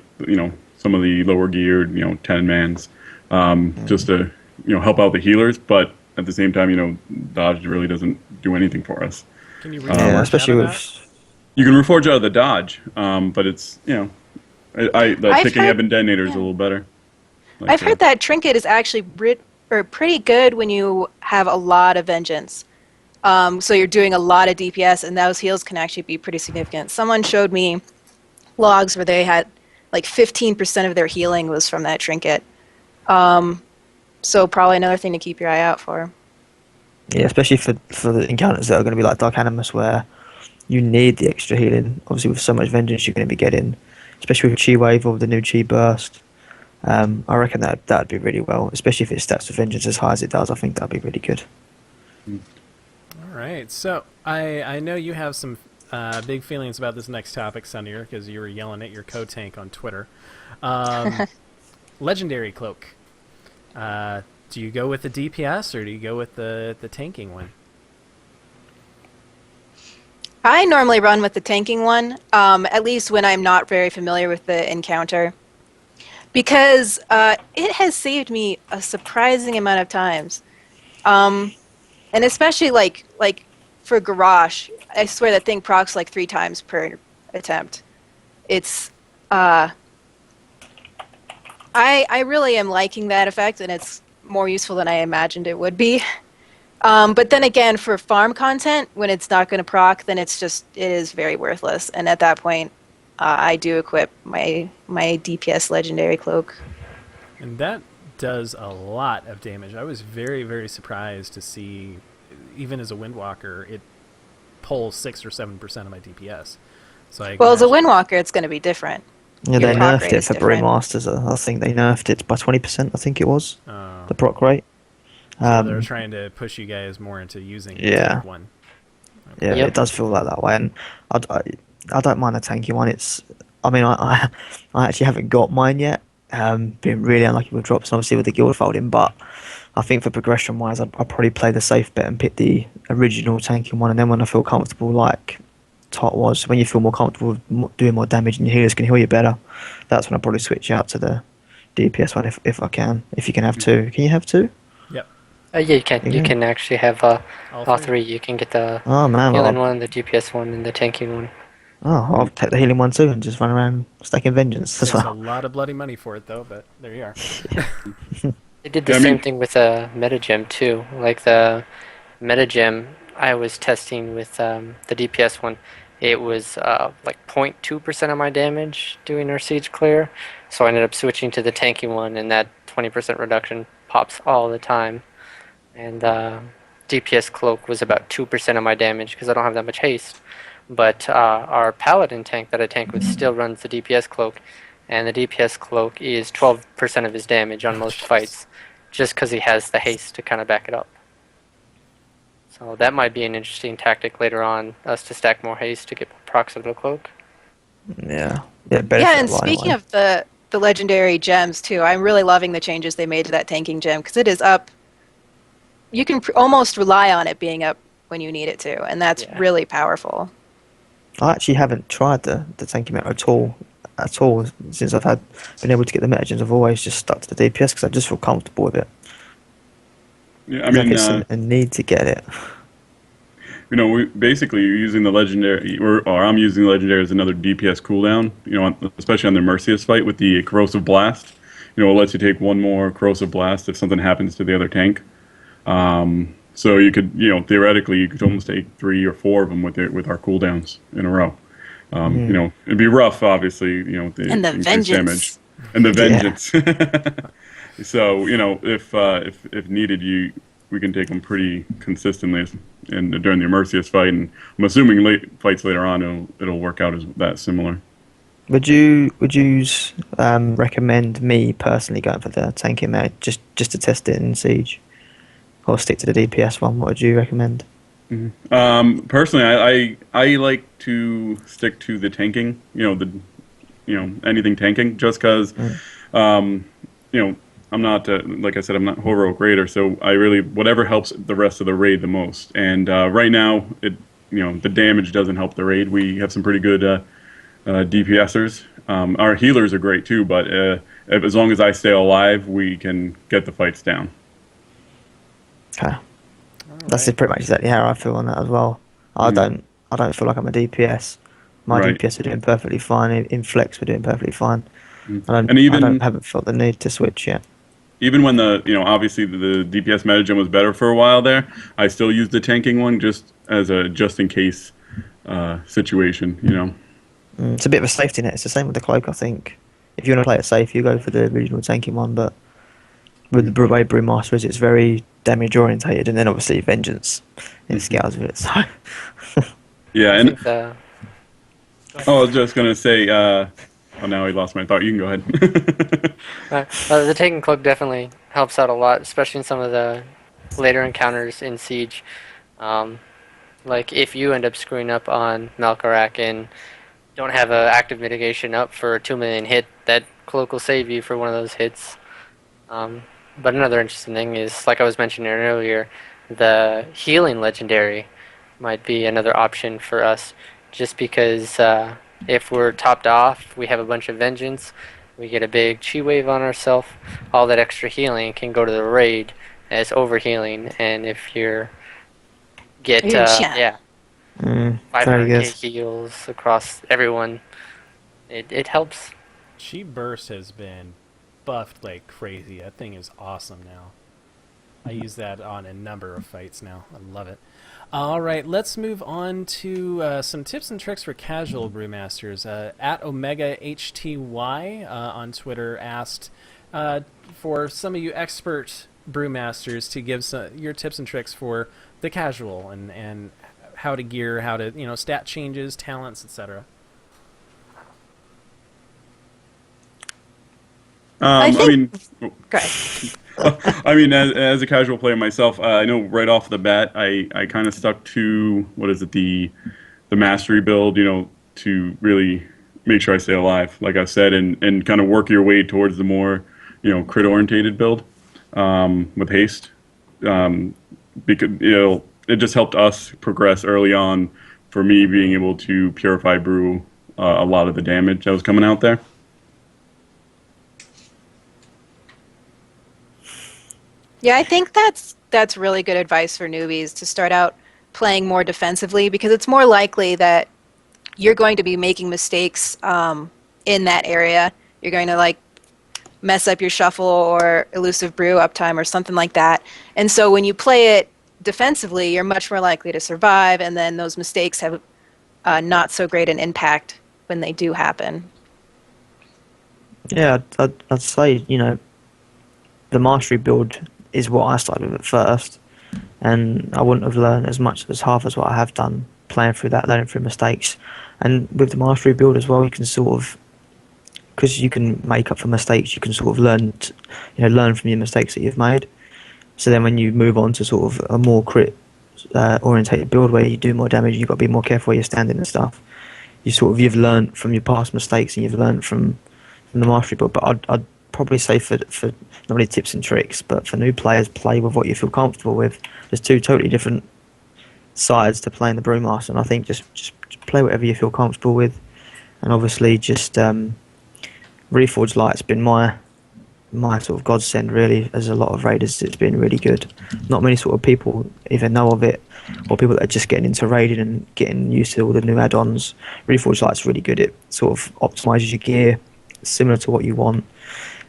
some of the lower geared 10 mans, just to help out the healers, but at the same time dodge really doesn't do anything for us. Can you Yeah, especially with. You can reforge out of the dodge, but it's the Ticking heard- Heaven Detonator is a yeah. little better. I've heard that trinket is actually pretty good when you have a lot of vengeance. So you're doing a lot of DPS, and those heals can actually be pretty significant. Someone showed me logs where they had like 15% of their healing was from that trinket. So probably another thing to keep your eye out for. Yeah, especially for the encounters that are going to be like Dark Animus, where you need the extra healing. Obviously, with so much vengeance you're going to be getting, especially with Chi Wave or the new Chi Burst. I reckon that'd be really well, especially if it stacks with vengeance as high as it does. I think that'd be really good. All right. So I know you have some big feelings about this next topic, Sunnier, because you were yelling at your co-tank on Twitter. Legendary Cloak. Do you go with the DPS or do you go with the tanking one? I normally run with the tanking one, at least when I'm not very familiar with the encounter, because it has saved me a surprising amount of times, and especially like for Garrosh, I swear that thing procs like 3 times per attempt. It's I really am liking that effect, and it's more useful than I imagined it would be. But then again, for farm content, when it's not going to proc, then it is very worthless. And at that point, I do equip my DPS Legendary Cloak. And that does a lot of damage. I was very, very surprised to see, even as a Windwalker, it pulls 6 or 7% of my DPS. So As a Windwalker, it's going to be different. Yeah, Your they proc nerfed rate it is for different. Brewmasters. I think they nerfed it by 20%. I think it was the proc rate. So they're trying to push you guys more into using the Yeah. tank one. Yeah, Yep. it does feel like that way, and I don't mind the tanky one. I actually haven't got mine yet. Been really unlucky with drops, and obviously with the guild folding. But I think for progression wise, I'd probably play the safe bet and pick the original tanking one, and then when I feel comfortable, like Tot was, when you feel more comfortable with doing more damage and your healers can heal you better, that's when I'll probably switch out to the DPS one if I can. If you can have two, can you have two? Yep. Yeah, you can. You Yeah. can actually have all three. 3. You can get the Oh man, healing one, the DPS one, and the tanking one. I'll take the healing one too and just run around stacking vengeance as Takes a well. lot of bloody money for it, though, but there you are. They did the Yeah, I same mean- thing with a metagem too. Like the metagem I was testing with the DPS one, it was like 0.2% of my damage doing our siege clear. So I ended up switching to the tanking one, and that 20% reduction pops all the time. And DPS cloak was about 2% of my damage because I don't have that much haste. But our paladin tank that I tank with still runs the DPS cloak, and the DPS cloak is 12% of his damage on most fights, just because he has the haste to kind of back it up. So that might be an interesting tactic later on, us to stack more haste to get procs of the cloak. Yeah, Yeah, and speaking of the legendary gems too, I'm really loving the changes they made to that tanking gem because it is up. You can almost rely on it being up when you need it to, and that's really powerful. I actually haven't tried the tanky meta at all since I've been able to get the metagens. I've always just stuck to the DPS because I just feel comfortable with it. Yeah, I Like mean, it's a need to get it. we basically you're using the legendary, or I'm using the legendary as another DPS cooldown. Especially on the Mercius fight with the corrosive blast. It lets you take one more corrosive blast if something happens to the other tank. So you could, theoretically, you could almost take 3 or 4 of them with our cooldowns in a row. It'd be rough, obviously. With the And the increased vengeance. and the Yeah. vengeance. So if needed, we can take them pretty consistently during the Mercius fight, and I'm assuming fights later on it'll work out as that similar. Would you recommend me personally going for the tanking mode just to test it in Siege, or stick to the DPS one? What would you recommend? Personally, I like to stick to the tanking. Anything tanking, just because Mm. um, I'm not like I said, I'm not heroic raider, so I really whatever helps the rest of the raid the most. And right now, the damage doesn't help the raid. We have some pretty good DPSers. Our healers are great too, but as long as I stay alive, we can get the fights down. Okay. All That's right. pretty much exactly how I feel on that as well. I Mm, don't I don't feel like I'm a DPS. My right. DPS are doing perfectly fine. In Flex, we're doing perfectly fine. Mm. And I don't even haven't felt the need to switch yet. even when obviously the DPS metagen was better for a while there, I still used the tanking one just as a just in case situation. It's a bit of a safety net. It's the same with the cloak, I think. If you want to play it safe, you go for the original tanking one. But with the way Brewmaster is, it's very damage orientated, and then obviously Vengeance in scales with it. So Yeah, I and think the I was just gonna say. Oh, now I lost my thought. You can go ahead. the taking cloak definitely helps out a lot, especially in some of the later encounters in Siege. Um, like if you end up screwing up on Malkarak and don't have a active mitigation up for a 2 million hit, that cloak will save you for one of those hits. Um, but another interesting thing is, like I was mentioning earlier, the healing legendary might be another option for us, just because if we're topped off, we have a bunch of vengeance, we get a big chi wave on ourselves, all that extra healing can go to the raid as overhealing, and if you're get yeah very good. 500k heals across everyone, it helps. Chi Burst has been buffed like crazy. That thing is awesome now. I use that on a number of fights now. I love it. All right, let's move on to some tips and tricks for casual brewmasters. At Omega HTY on Twitter asked for some of you expert brewmasters to give your tips and tricks for the casual and how to gear, how to stat changes, talents, etc. I I think. mean, Go ahead. I mean, as a casual player myself, I know right off the bat, I kind of stuck to what is it the mastery build, to really make sure I stay alive, like I said, and kind of work your way towards the more, crit orientated build with haste, because it just helped us progress early on. For me, being able to purify brew a lot of the damage that was coming out there. Yeah, I think that's really good advice for newbies to start out playing more defensively, because it's more likely that you're going to be making mistakes in that area. You're going to like mess up your shuffle or elusive brew uptime or something like that. And so when you play it defensively, you're much more likely to survive, and then those mistakes have not so great an impact when they do happen. Yeah, I'd say the mastery build is what I started with at first, and I wouldn't have learned as much as half as what I have done playing through that, learning through mistakes. And with the mastery build as well, you can sort of, because you can make up for mistakes, you can sort of learn from your mistakes that you've made. So then when you move on to sort of a more crit orientated build where you do more damage, you've got to be more careful where you're standing and stuff. You've learned from your past mistakes, and you've learned from the mastery build. But I'd probably say for not really tips and tricks, but for new players, play with what you feel comfortable with. There's two totally different sides to playing the Brewmaster, and I think just play whatever you feel comfortable with. And obviously, just Reforged Light's been my sort of godsend, really. As a lot of raiders, it's been really good. Not many sort of people either know of it, or people that are just getting into raiding and getting used to all the new add-ons. Reforged Light's really good. It sort of optimizes your gear similar to what you want.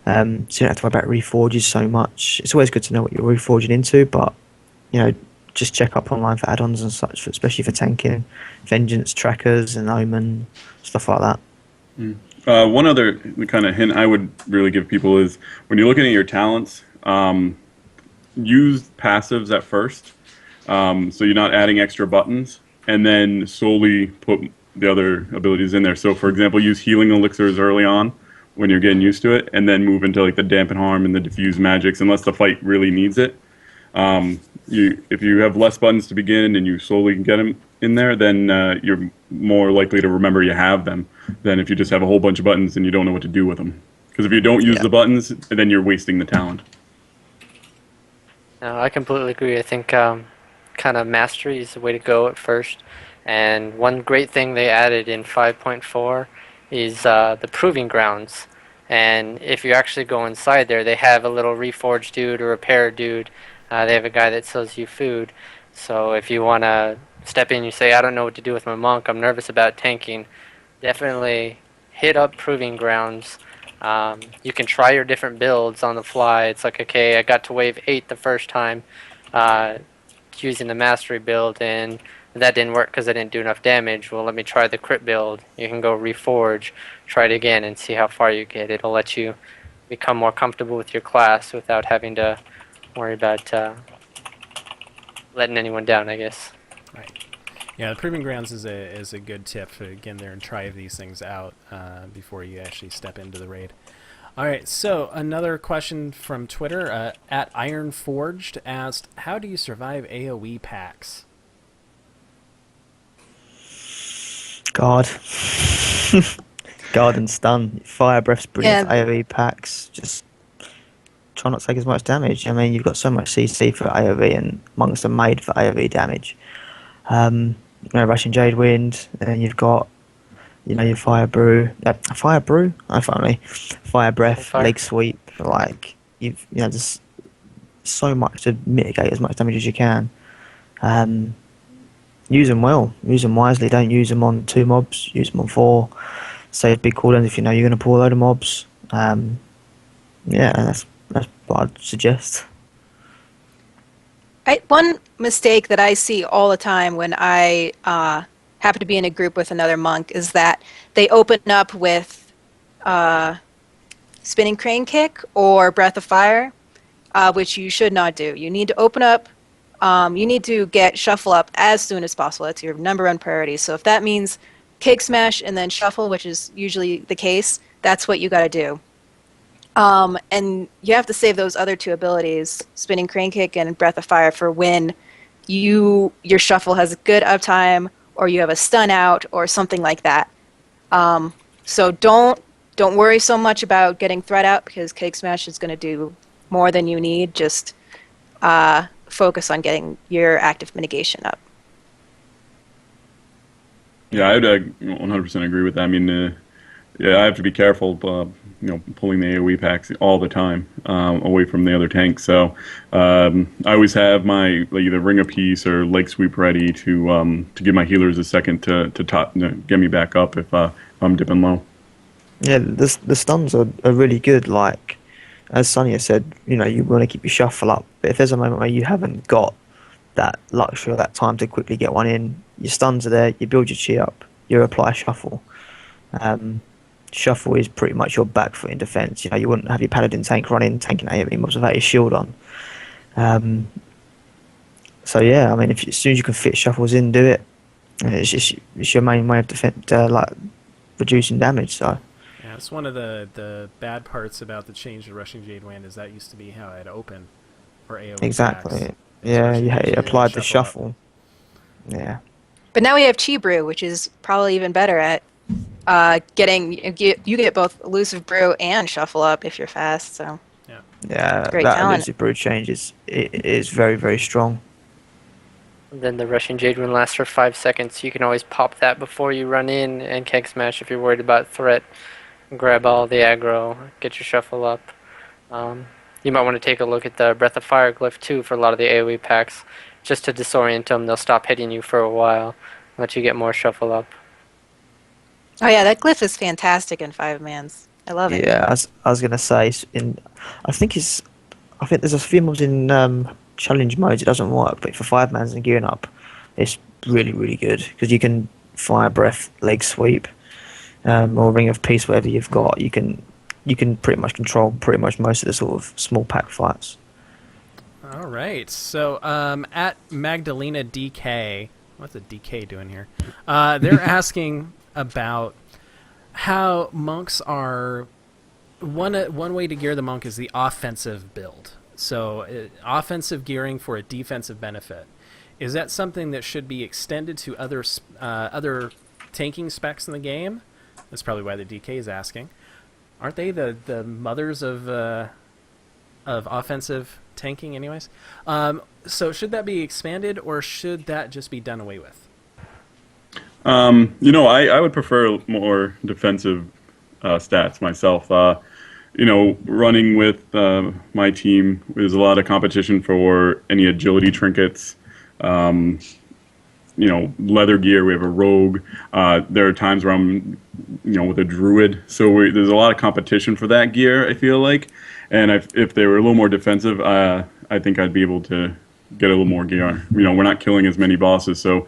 So you don't have to worry about reforges so much. It's always good to know what you're reforging into, but just check up online for add-ons and such, especially for tanking, vengeance trackers and omen, stuff like that. One other kind of hint I would really give people is when you're looking at your talents, use passives at first, so you're not adding extra buttons, and then slowly put the other abilities in there. So, for example, use healing elixirs early on when you're getting used to it, and then move into like the dampen harm and the diffuse magics, unless the fight really needs it. If you have less buttons to begin and you slowly get them in there, then you're more likely to remember you have them than if you just have a whole bunch of buttons and you don't know what to do with them. Because if you don't use the buttons, then you're wasting the talent. No, I completely agree. I think kind of mastery is the way to go at first. And one great thing they added in 5.4 is the proving grounds. And if you actually go inside there, they have a little reforge dude or repair dude. They have a guy that sells you food. So if you want to step in, you say, I don't know what to do with my monk, I'm nervous about tanking, definitely hit up proving grounds. You can try your different builds on the fly. It's like, okay, I got to wave 8 the first time using the mastery build, and that didn't work because I didn't do enough damage. Well, let me try the crit build. You can go reforge, try it again, and see how far you get. It'll let you become more comfortable with your class without having to worry about letting anyone down, I guess. Right. Yeah, the proving grounds is a good tip to get in there and try these things out before you actually step into the raid. All right, so another question from Twitter at Ironforged asked, "How do you survive AOE packs?" God. Guard and stun. Fire breath's brilliant Yeah. for AoE packs. Just try not to take as much damage. I mean, you've got so much CC for AoE, and monks are made for AoE damage. Rushing Jade Wind, and you've got, your Fire Brew. Fire Brew? I finally. Fire Breath, Fire. Leg Sweep. Like, there's so much to mitigate as much damage as you can. Use them well. Use them wisely. Don't use them on 2 mobs. Use them on 4. Save big cooldowns if you know you're going to pull a load of mobs. That's what I'd suggest. One mistake that I see all the time when I happen to be in a group with another monk is that they open up with Spinning Crane Kick or Breath of Fire, which you should not do. You need to open up. You need to get Shuffle up as soon as possible. That's your number 1 priority. So if that means Kick Smash and then Shuffle, which is usually the case, that's what you got to do. And you have to save those other 2 abilities, Spinning Crane Kick and Breath of Fire, for when your Shuffle has a good uptime, or you have a stun out, or something like that. So don't worry so much about getting threat out, because Kick Smash is going to do more than you need. Just focus on getting your active mitigation up. Yeah, I'd 100% agree with that. I mean, I have to be careful, pulling the AoE packs all the time away from the other tanks. So I always have my either Ring of Peace or Leg Sweep ready to give my healers a second to get me back up if I'm dipping low. Yeah, the stuns are really good. Like, as Sonia said, you want to keep your Shuffle up. But if there's a moment where you haven't got that luxury or that time to quickly get one in, your stuns are there, you build your chi up, you apply Shuffle. Shuffle is pretty much your back foot in defense. You wouldn't have your Paladin tank running, tanking AoE mobs without your shield on. So yeah, I mean, as soon as you can fit Shuffles in, do it. It's your main way of defense, reducing damage. So Yeah, it's one of the bad parts about the change to Rushing Jade Wind is that used to be how it opened for AoE exactly, packs. yeah, you Jade applied and the Shuffle up. Shuffle. Yeah. But now we have Chi Brew, which is probably even better at you get both Elusive Brew and Shuffle up if you're fast. So Yeah, great that talent. Elusive Brew change it is very, very strong. And then the Rushing Jade Wind lasts for 5 seconds. You can always pop that before you run in and Keg Smash if you're worried about threat. Grab all the aggro, get your Shuffle up. You might want to take a look at the Breath of Fire glyph too for a lot of the AoE packs. Just to disorient them, they'll stop hitting you for a while, let you get more Shuffle up. Oh yeah, that glyph is fantastic in 5-mans. I love it. Yeah, I was gonna say, I think there's a few mobs in challenge modes it doesn't work, but for 5-mans and gearing up, it's really, really good because you can Fire Breath, Leg Sweep, or Ring of Peace, whatever you've got. You can pretty much control pretty much most of the sort of small pack fights. All right. So at Magdalena DK What's the DK doing here? They're asking about how monks are. One way to gear the monk is the offensive build. So offensive gearing for a defensive benefit. Is that something that should be extended to other tanking specs in the game? That's probably why the DK is asking. Aren't they the mothers of offensive tanking, anyways? So should that be expanded, or should that just be done away with? I would prefer more defensive stats myself. Running with my team, there's a lot of competition for any agility trinkets. Leather gear. We have a rogue. There are times where I'm, with a druid. So there's a lot of competition for that gear, I feel like. And if they were a little more defensive, I think I'd be able to get a little more gear. We're not killing as many bosses, so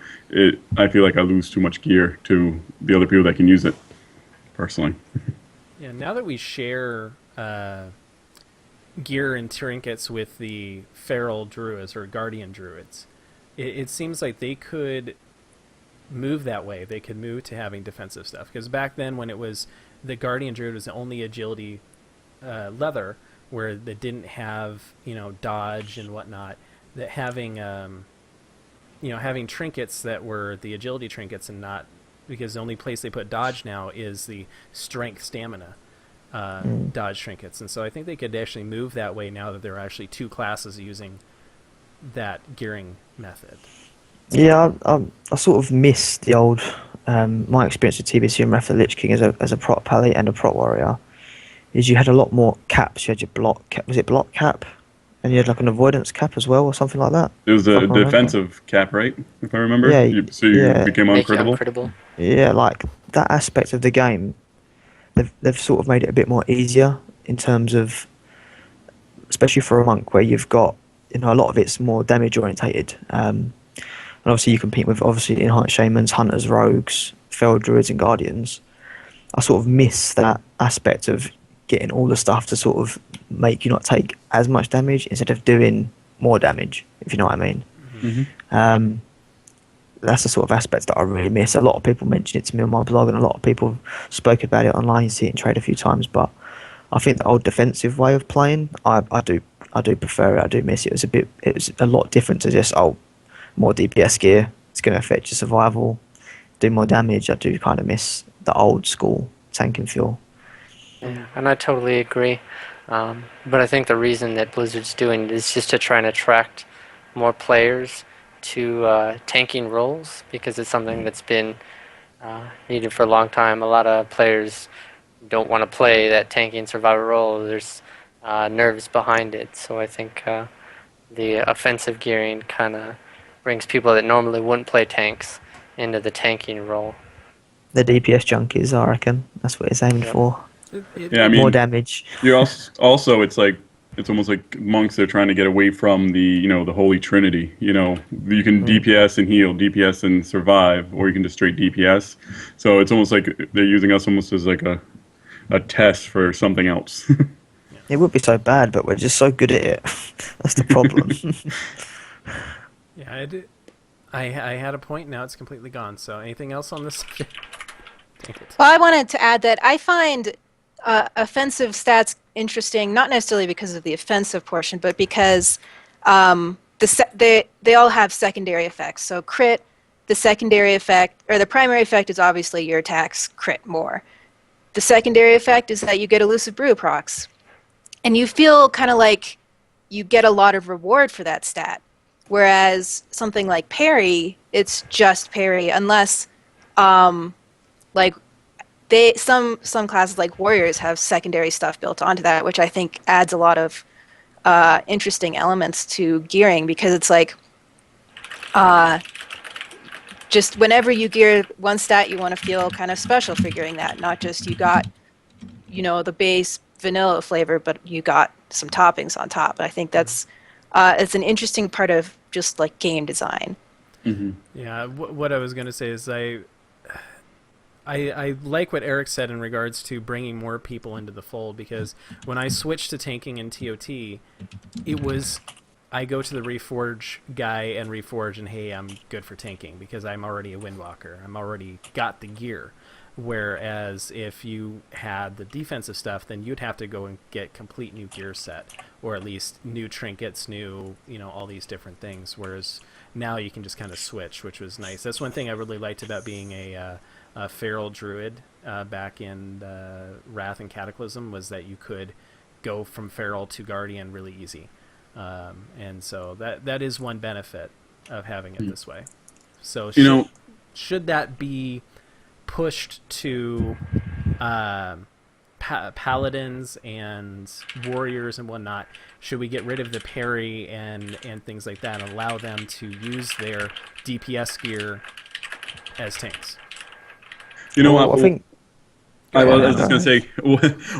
I feel like I lose too much gear to the other people that can use it, personally. Yeah, now that we share gear and trinkets with the feral druids or guardian druids, it seems like they could move that way. They could move to having defensive stuff. Because back then, when it was the guardian druid was the only agility leather, where they didn't have dodge and whatnot, that having having trinkets that were the agility trinkets and not, because the only place they put dodge now is the strength stamina dodge trinkets. And so I think they could actually move that way now that there are actually two classes using that gearing method. Yeah, I sort of miss the old my experience with TBC and Wrath of the Lich King as a prot pally and a prot warrior is you had a lot more caps. You had your block cap, was it block cap? And you had like an avoidance cap as well or something like that. It was a defensive cap, right? If I remember. Yeah, you became Make you uncrittable. uncrittable. Yeah, like that aspect of the game, they've sort of made it a bit more easier in terms of, especially for a monk where you've got, a lot of it's more damage orientated. And obviously you compete with obviously enhanced shamans, hunters, rogues, feral druids and guardians. I sort of miss that aspect of getting all the stuff to sort of make you not take as much damage instead of doing more damage, if you know what I mean. Mm-hmm. That's the sort of aspects that I really miss. A lot of people mention it to me on my blog, and a lot of people spoke about it online. You see it in trade a few times, but I think the old defensive way of playing, I do prefer it. I do miss it. It was a lot different to just more DPS gear. It's going to affect your survival, do more damage. I do kind of miss the old school tanking feel. Yeah, and I totally agree. But I think the reason that Blizzard's doing it is just to try and attract more players to tanking roles, because it's something that's been needed for a long time. A lot of players don't want to play that tanking survivor role. There's nerves behind it. So I think the offensive gearing kind of brings people that normally wouldn't play tanks into the tanking role. The DPS junkies, I reckon. That's what it's aiming for. Yeah, I mean, more damage. You also it's almost like monks are trying to get away from the the Holy Trinity. You can DPS and heal, DPS and survive, or you can just straight DPS. So it's almost like they're using us almost as like a test for something else. It would be so bad, but we're just so good at it. That's the problem. Yeah, I had a point. Now it's completely gone. So anything else on this subject? Well, I wanted to add that I find offensive stats interesting, not necessarily because of the offensive portion, but because they all have secondary effects. So crit, the secondary effect, or the primary effect is obviously your attacks crit more. The secondary effect is that you get elusive brew procs. And you feel kind of like you get a lot of reward for that stat. Whereas something like parry, it's just parry, unless some classes like warriors have secondary stuff built onto that, which I think adds a lot of interesting elements to gearing, because it's like just whenever you gear one stat, you want to feel kind of special figuring that, not just you got the base vanilla flavor, but you got some toppings on top. I think that's it's an interesting part of just like game design. Mm-hmm. Yeah, what I was going to say is I like what Eric said in regards to bringing more people into the fold, because when I switched to tanking in TOT, it was I go to the Reforge guy and Reforge, and hey, I'm good for tanking because I'm already a Windwalker. I'm already got the gear. Whereas if you had the defensive stuff, then you'd have to go and get complete new gear set, or at least new trinkets, new, all these different things. Whereas now you can just kind of switch, which was nice. That's one thing I really liked about being a feral druid back in Wrath and Cataclysm, was that you could go from feral to guardian really easy. And so that is one benefit of having it this way. So should that be pushed to paladins and warriors and whatnot, should we get rid of the parry and things like that and allow them to use their DPS gear as tanks? I think I was just going to say,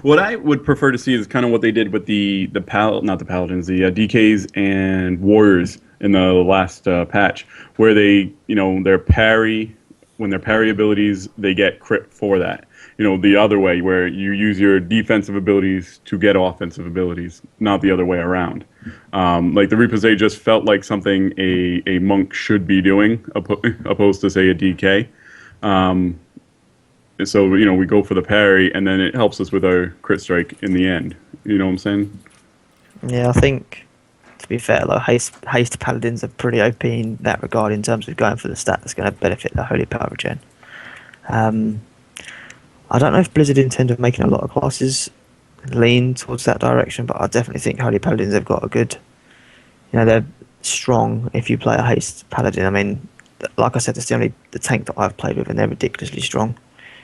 what I would prefer to see is kind of what they did with not the paladins, the DKs and warriors in the last patch, where they, their parry, when their parry abilities, they get crit for that. The other way, where you use your defensive abilities to get offensive abilities, not the other way around. Like the Repose just felt like something a monk should be doing, opposed to, say, a DK. So, we go for the parry, and then it helps us with our crit strike in the end. You know what I'm saying? Yeah, I think, to be fair, like haste paladins are pretty OP in that regard in terms of going for the stat that's going to benefit the holy power regen. I don't know if Blizzard intend of making a lot of classes lean towards that direction, but I definitely think holy paladins have got a good, they're strong if you play a haste paladin. I mean, like I said, it's the tank that I've played with, and they're ridiculously strong.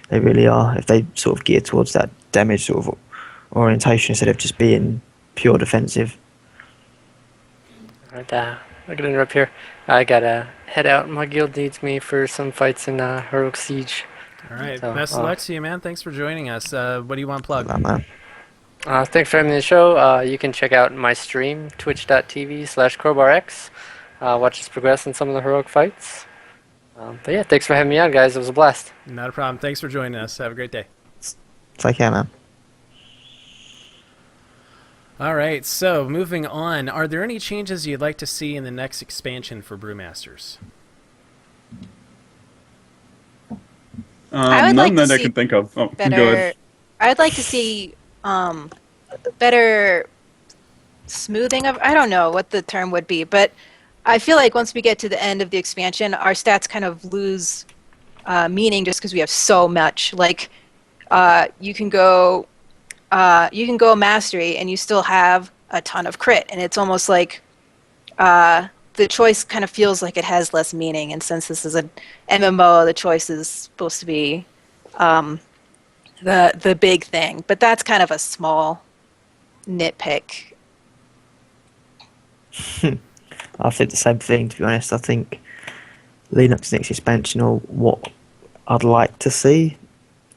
They really are. If they sort of gear towards that damage sort of orientation instead of just being pure defensive. Alright, I'm gonna interrupt here. I gotta head out. My guild needs me for some fights in Heroic Siege. All right, so, best of luck to you, man. Thanks for joining us. What do you want to plug? Thanks for having me on the show. You can check out my stream, twitch.tv/crowbarx. Watch us progress in some of the heroic fights. But yeah, thanks for having me on, guys. It was a blast. Not a problem. Thanks for joining us. Have a great day. Take care, man. All right, so moving on. Are there any changes you'd like to see in the next expansion for Brewmasters? I would none like that to I see can think of. Oh, better, go ahead. I'd like to see better smoothing of, I don't know what the term would be, but I feel like once we get to the end of the expansion, our stats kind of lose meaning just because we have so much. Like you can go mastery and you still have a ton of crit, and it's almost like the choice kind of feels like it has less meaning. And since this is an MMO, the choice is supposed to be the big thing. But that's kind of a small nitpick. I think the same thing, to be honest. I think leading up to the next expansion, or what I'd like to see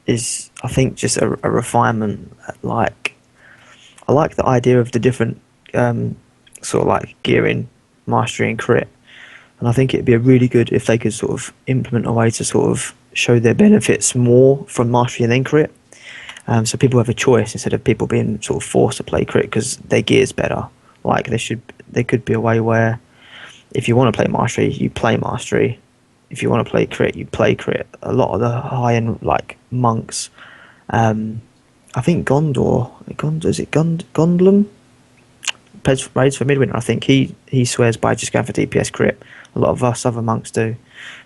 is, I think, just a refinement. Like, I like the idea of the different sort of like gearing, mastery and crit. And I think it'd be really good if they could sort of implement a way to sort of show their benefits more from mastery and then crit. So people have a choice instead of people being sort of forced to play crit because their gear's better. Like, there could be a way where if you want to play mastery, you play mastery. If you want to play crit, you play crit. A lot of the high-end like monks, I think Gondlum raids for Midwinter. I think he swears by just going for DPS crit. A lot of us other monks do,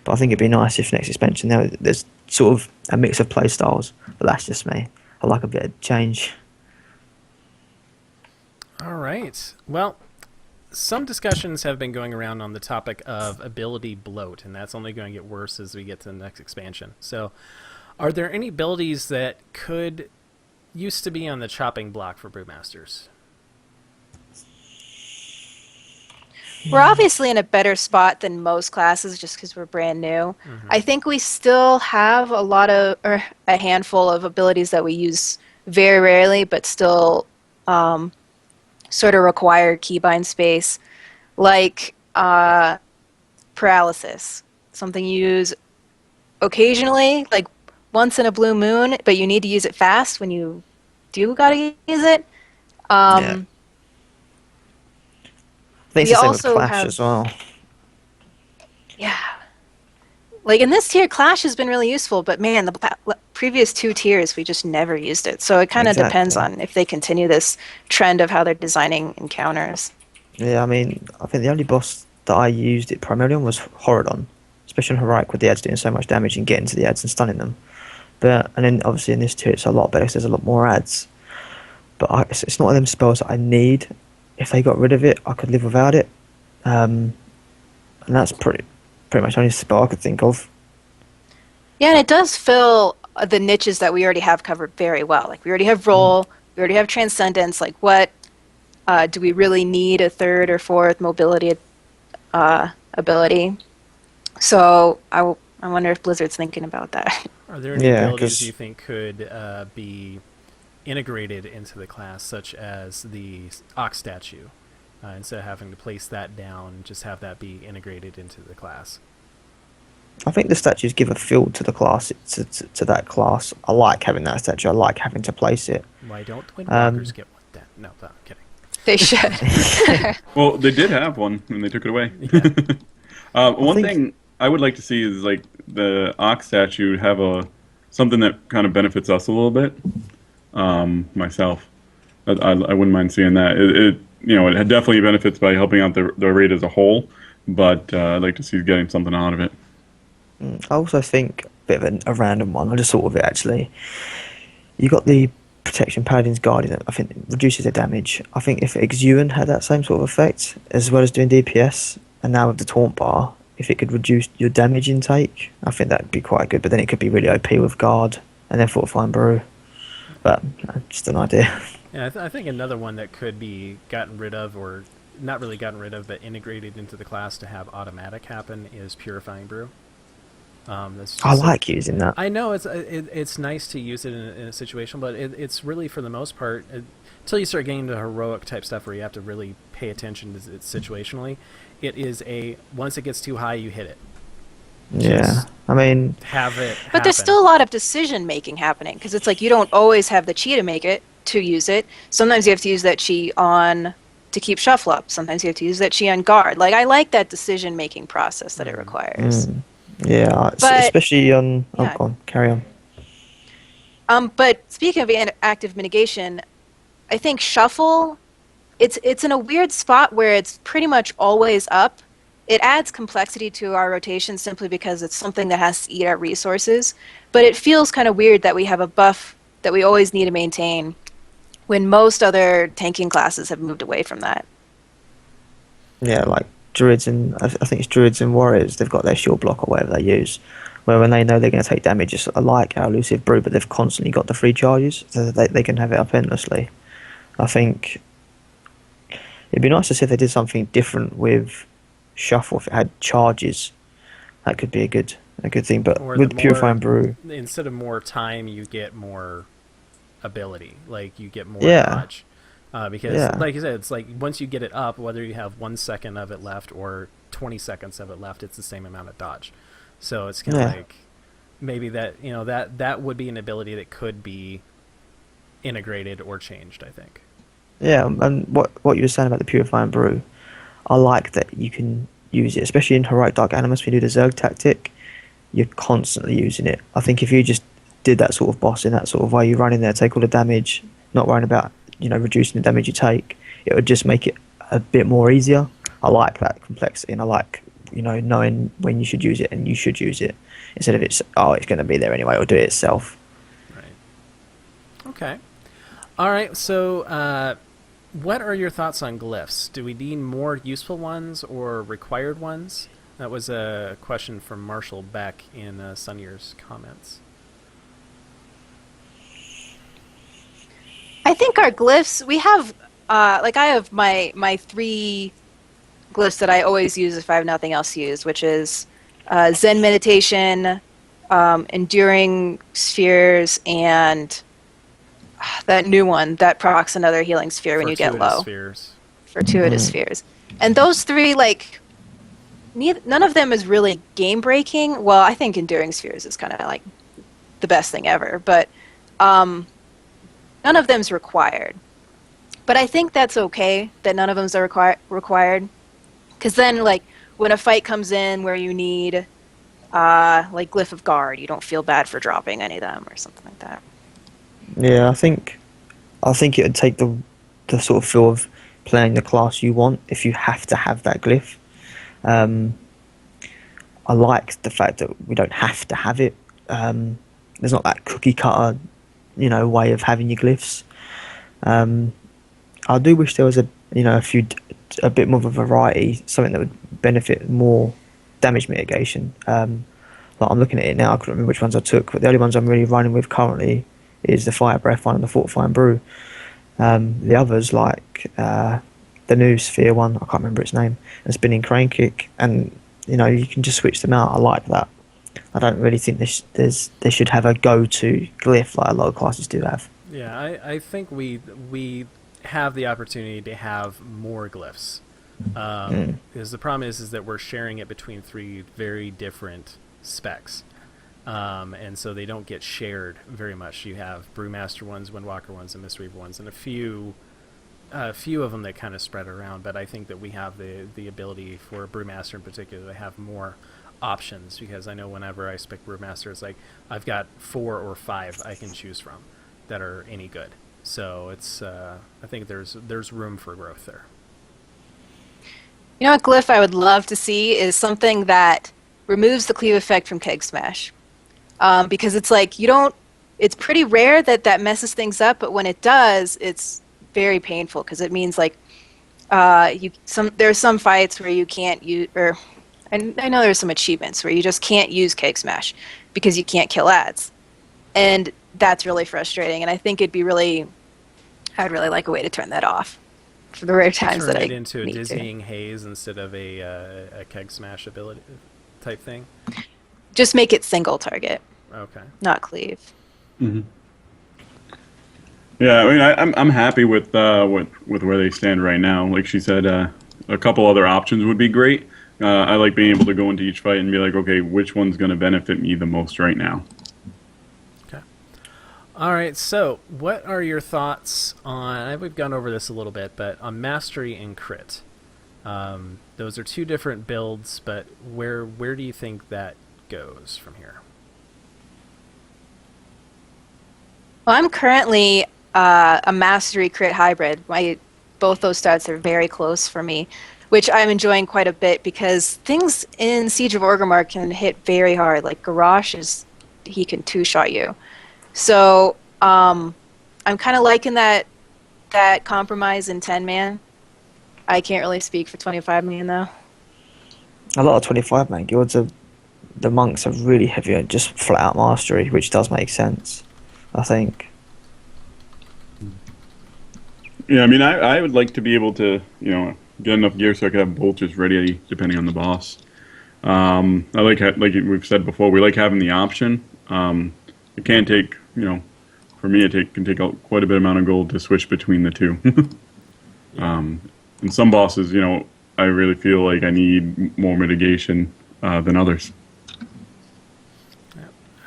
but I think it'd be nice if next expansion there's sort of a mix of play styles. But that's just me. I like a bit of change. All right. Well, some discussions have been going around on the topic of ability bloat, and that's only going to get worse as we get to the next expansion. So, are there any abilities that used to be on the chopping block for Brewmasters? We're obviously in a better spot than most classes just because we're brand new. Mm-hmm. I think we still have a handful of abilities that we use very rarely, but still sort of require keybind space, like paralysis. Something you use occasionally, like once in a blue moon, but you need to use it fast when you do gotta use it. Yeah. I think it's We the same with also Clash have, as well. yeah, like in this tier, Clash has been really useful, but man, the previous 2 tiers, we just never used it. So it kind of depends Exactly. on if they continue this trend of how they're designing encounters. Yeah, I mean, I think the only boss that I used it primarily on was Horadon, especially on Heroic with the ads doing so much damage and getting to the ads and stunning them. But and then obviously in this tier it's a lot better 'cause there's a lot more ads. But it's not one of them spells that I need. If they got rid of it, I could live without it. And that's pretty much the only spell I could think of. Yeah, and it does fill the niches that we already have covered very well. Like we already have roll, we already have transcendence. Like what do we really need a third or fourth mobility ability? So I wonder if Blizzard's thinking about that. Are there any Yeah, abilities you because think could be integrated into the class, such as the Ox statue? Instead of having to place that down, just have that be integrated into the class. I think the statues give a feel to the class, to that class. I like having that statue. I like having to place it. Why don't Windwalkers get one then? No, I'm kidding. They should. Well, they did have one, and they took it away. One think- thing I would like to see is like the ox statue have something that kind of benefits us a little bit. Myself, I wouldn't mind seeing that. It had definitely benefits by helping out the raid as a whole, but I'd like to see getting something out of it. I also think a bit of a random one. I just thought of it actually. You got the protection Paladin's Guardian. I think it reduces their damage. I think if Exuan had that same sort of effect, as well as doing DPS, and now with the taunt bar, if it could reduce your damage intake, I think that'd be quite good. But then it could be really OP with Guard and then Fortifying Brew. But just an idea. Yeah, I think another one that could be gotten rid of, or not really gotten rid of, but integrated into the class to have automatic happen is Purifying Brew. That's just I like using that. I know it's nice to use it in a situation, but it's really for the most part until you start getting into heroic type stuff where you have to really pay attention to it situationally. It is once it gets too high, you hit it. Yeah, I mean, Have it. But there's happen. still a lot of decision making happening because it's like you don't always have the chi to use it. Sometimes you have to use that chi on to keep shuffle up. Sometimes you have to use that chi on guard. Like I like that decision making process that it requires. yeah, But- especially on. Oh, yeah. go on, carry on. But speaking of active mitigation, I think shuffle, it's in a weird spot where it's pretty much always up. It adds complexity to our rotation simply because it's something that has to eat our resources. But it feels kind of weird that we have a buff that we always need to maintain when most other tanking classes have moved away from that. Yeah, like druids and I think it's druids and warriors. They've got their shield block or whatever they use, where when they know they're going to take damage, it's like our elusive brew, but they've constantly got the free charges, so that they can have it up endlessly. I think it'd be nice to see if they did something different with shuffle. If it had charges, that could be a good thing. But Or with the purifying brew, instead of more time, you get more ability. Like you get more Yeah. dodge. Because, Yeah. like you said, it's like once you get it up, whether you have 1 second of it left or 20 seconds of it left, it's the same amount of dodge. So it's kind of Yeah. like maybe that would be an ability that could be integrated or changed, I think. yeah. And what you were saying about the purifying brew, I like that you can use it, especially in heroic dark animus. When you do the Zerg tactic, you're constantly using it. I think if you just did that sort of boss in that sort of way, you run in there, take all the damage, not worrying about reducing the damage you take, it would just make it a bit more easier. I like that complexity, and I like knowing when you should use it and you should use it instead of it's going to be there anyway, or do it itself. Right. Okay. All right. So, what are your thoughts on glyphs? Do we need more useful ones or required ones? That was a question from Marshall back in Sunyear's comments. I think our glyphs, we have, I have my 3 glyphs that I always use if I have nothing else to use, which is Zen meditation, enduring spheres, and that new one that procs another healing sphere when you get Fortuitous low. Spheres. Fortuitous spheres. And those 3, none of them is really game breaking. Well, I think enduring spheres is kind of like the best thing ever, but none of them's required. But I think that's okay that none of them's are required Because then, like, when a fight comes in where you need, like, Glyph of Guard, you don't feel bad for dropping any of them or something like that. Yeah, I think it would take the sort of feel of playing the class you want if you have to have that glyph. Um, I like the fact that we don't have to have it. There's not that cookie cutter, way of having your glyphs. I do wish there was a bit more of a variety, something that would benefit more damage mitigation. Like I'm looking at it now, I couldn't remember which ones I took, but the only ones I'm really running with currently is the Fire Breath one and the Fortifying Brew. The others, like the new Sphere one, I can't remember its name, and Spinning Crane Kick, and you can just switch them out. I like that. I don't really think they should have a go-to glyph like a lot of classes do have. Yeah, I think we have the opportunity to have more glyphs. Because the problem is that we're sharing it between 3 very different specs. And so they don't get shared very much. You have Brewmaster ones, Windwalker ones, and Mistweaver ones, and a few of them that kind of spread around. But I think that we have the ability for Brewmaster in particular to have more options, because I know whenever I spec Brewmaster, it's like I've got 4 or 5 I can choose from that are any good. So it's I think there's room for growth there. You know what glyph I would love to see is something that removes the cleave effect from Keg Smash. Because it's like it's pretty rare that messes things up, but when it does, it's very painful because it means like there's some fights where you can't use, or I know there's some achievements where you just can't use Keg Smash because you can't kill ads, and that's really frustrating. And I think I'd really like a way to turn that off for the rare times that I turn it into a need dizzying haze instead of a Keg Smash ability type thing. Just make it single target. Okay. Not cleave. Mm-hmm. Yeah, I mean, I'm happy with where they stand right now. Like she said, a couple other options would be great. I like being able to go into each fight and be like, okay, which one's going to benefit me the most right now? Okay. All right, so what are your thoughts on, we've gone over this a little bit, but on Mastery and Crit? Those are 2 different builds, but where do you think that goes from here? Well, I'm currently a Mastery Crit hybrid. Both those stats are very close for me, which I'm enjoying quite a bit because things in Siege of Orgrimmar can hit very hard. Like Garrosh he can 2-shot you. So I'm kind of liking that compromise in 10-man. I can't really speak for 25-man though. A lot of 25-man guilds the monks are really heavy on just flat out mastery, which does make sense, I think. Yeah, I mean, I would like to be able to, get enough gear so I could have bolters ready depending on the boss. I like we've said before, we like having the option. It can take, for me, can take quite a bit amount of gold to switch between the 2. And some bosses, I really feel like I need more mitigation than others.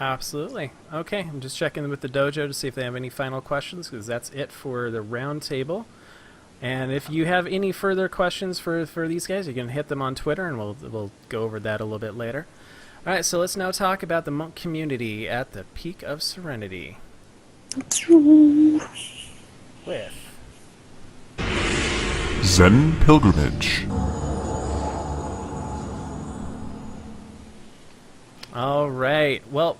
Absolutely. Okay, I'm just checking with the dojo to see if they have any final questions, because that's it for the roundtable. And if you have any further questions for these guys, you can hit them on Twitter, and we'll go over that a little bit later. All right, so let's now talk about the monk community at the Peak of Serenity. With Zen Pilgrimage. All right. Well,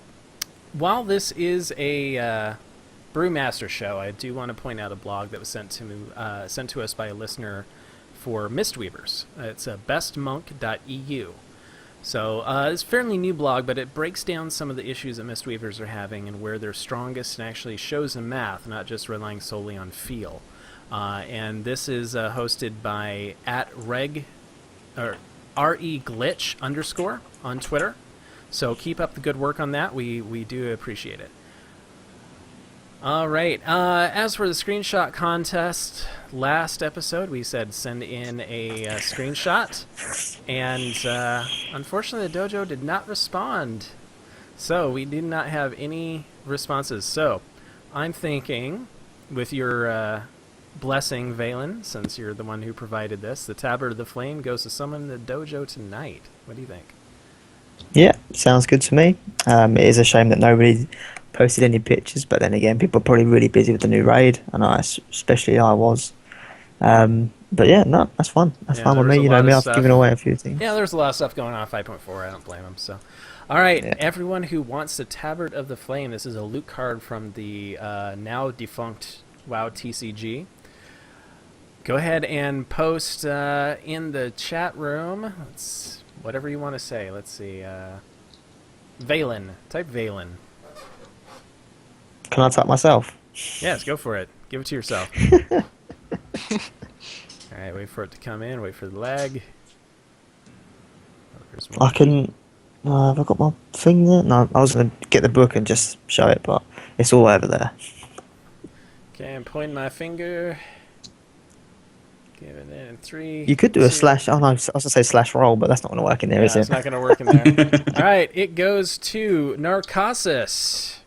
while this is a Brewmaster show, I do want to point out a blog that was sent to us by a listener for Mistweavers. It's bestmonk.eu. So it's a fairly new blog, but it breaks down some of the issues that Mistweavers are having and where they're strongest, and actually shows them math, not just relying solely on feel. And this is hosted by @RE_glitch_ on Twitter. So keep up the good work on that. We do appreciate it. All right. As for the screenshot contest, last episode we said send in a screenshot, and unfortunately the dojo did not respond. So we did not have any responses. So I'm thinking, with your blessing, Valen, since you're the one who provided this. The Tabard of the Flame goes to someone in the dojo tonight. What do you think? Yeah, sounds good to me. It is a shame that nobody posted any pictures, but then again, people are probably really busy with the new raid, and especially I was. But yeah, no, that's fun. That's fine with me. You know me, I've given away a few things. Yeah, there's a lot of stuff going on 5.4. I don't blame them. So, all right, Yeah. everyone who wants the Tabard of the Flame, this is a loot card from the now defunct WoW TCG. Go ahead and post in the chat room. Whatever you want to say. Let's see. Valen. Type Valen. Can I type myself? Yes, go for it. Give it to yourself. All right, wait for it to come in. Wait for the lag. I can. Have I got my thing there? No, I was going to get the book and just show it, but it's all over there. Okay, I'm pointing my finger. Give it in 3. You could do a slash. Oh no, I was going to say slash roll, but that's not going to work in there, is it? It's not going to work in there. All right, it goes to Narcosis.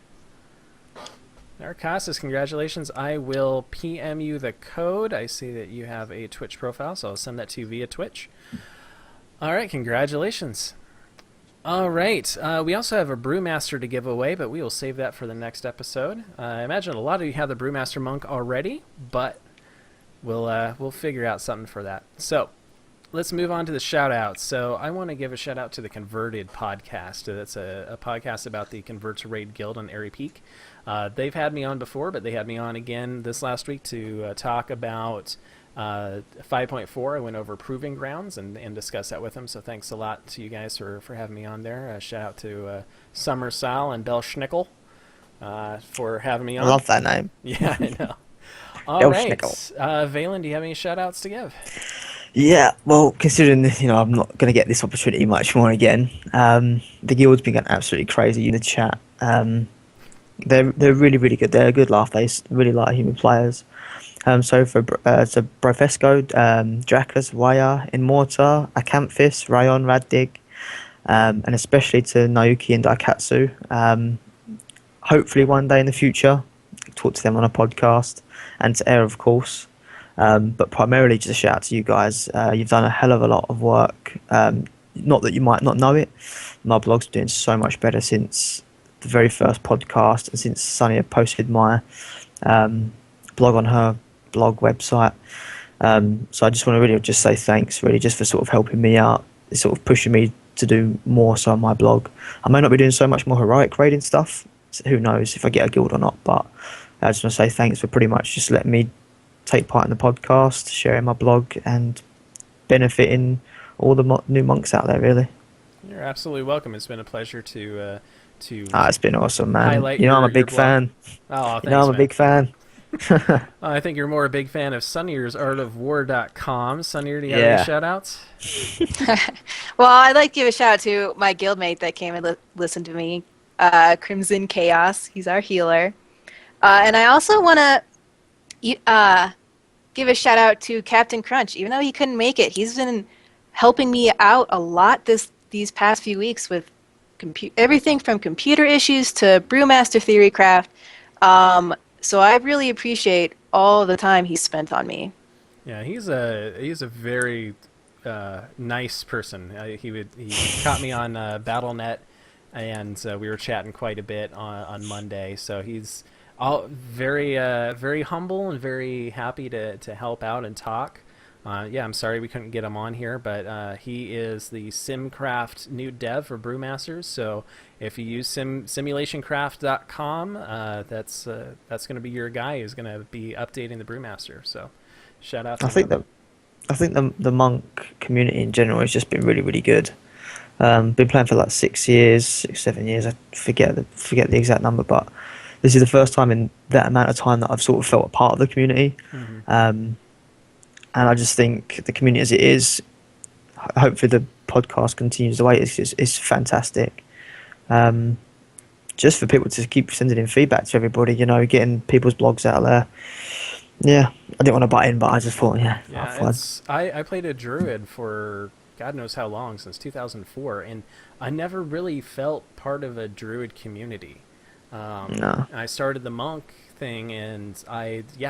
Narcosis, congratulations. I will PM you the code. I see that you have a Twitch profile, so I'll send that to you via Twitch. All right, congratulations. All right, we also have a Brewmaster to give away, but we will save that for the next episode. I imagine a lot of you have the Brewmaster Monk already, but we'll figure out something for that. So let's move on to the shout-outs. So I want to give a shout-out to the Converted podcast. That's a podcast about the Convert to Raid Guild on Airy Peak. They've had me on before, but they had me on again this last week to talk about 5.4. I went over Proving Grounds and discussed that with them, so thanks a lot to you guys for having me on there. Shout out to Summer Sal and Bell Schnickel for having me on. I love that name. Yeah, I know. All Bell right. Schnickel. Valen, do you have any shout-outs to give? Yeah, well, considering I'm not going to get this opportunity much more again. The guild's been going absolutely crazy in the chat. They're really, really good. They're a good laugh. They really like human players. So for Brofesco, Drakas, Waya, Immorta, Acanthus, Rayon, Raddig, and especially to Naoki and Daikatsu. Hopefully one day in the future, talk to them on a podcast, and to Air, of course. But primarily just a shout out to you guys. You've done a hell of a lot of work. Not that you might not know it. My blog's doing so much better since the very first podcast, and since Sonia posted my blog on her blog website. So I just want to really just say thanks, really, just for sort of helping me out. It's sort of pushing me to do more so on my blog. I may not be doing so much more heroic raiding stuff. So who knows if I get a guild or not, but I just want to say thanks for pretty much just letting me take part in the podcast, sharing my blog, and benefiting all the new monks out there, really. You're absolutely welcome. It's been a pleasure to it's been awesome, man. highlight I'm a your big blog. fan. Oh, thanks, I'm a man. big fan. I think you're more a big fan of Sunnier'sArtofWar.com. Sunnier, do you have any shout-outs? Well, I'd like to give a shout out to my guildmate that came and listened to me, Crimson Chaos. He's our healer. And I also want to give a shout out to Captain Crunch. Even though he couldn't make it, he's been helping me out a lot these past few weeks with everything from computer issues to Brewmaster Theorycraft. So I really appreciate all the time he spent on me. Yeah, he's a very nice person. He caught me on BattleNet, and we were chatting quite a bit on Monday. So he's very humble and very happy to help out and talk. I'm sorry we couldn't get him on here, but he is the SimCraft new dev for Brewmasters. So if you use simulationcraft.com, that's going to be your guy who's going to be updating the Brewmaster. So shout out to him. I think the monk community in general has just been really, really good. Been playing for like 6 years, 7 years. I forget the exact number, but this is the first time in that amount of time that I've sort of felt a part of the community. Mm-hmm. And I just think the community as it is, hopefully the podcast continues the way it is fantastic. Just for people to keep sending in feedback to everybody, getting people's blogs out there. Yeah, I didn't want to butt in, but I just thought, I played a druid for God knows how long, since 2004, and I never really felt part of a druid community. No. I started the monk thing, and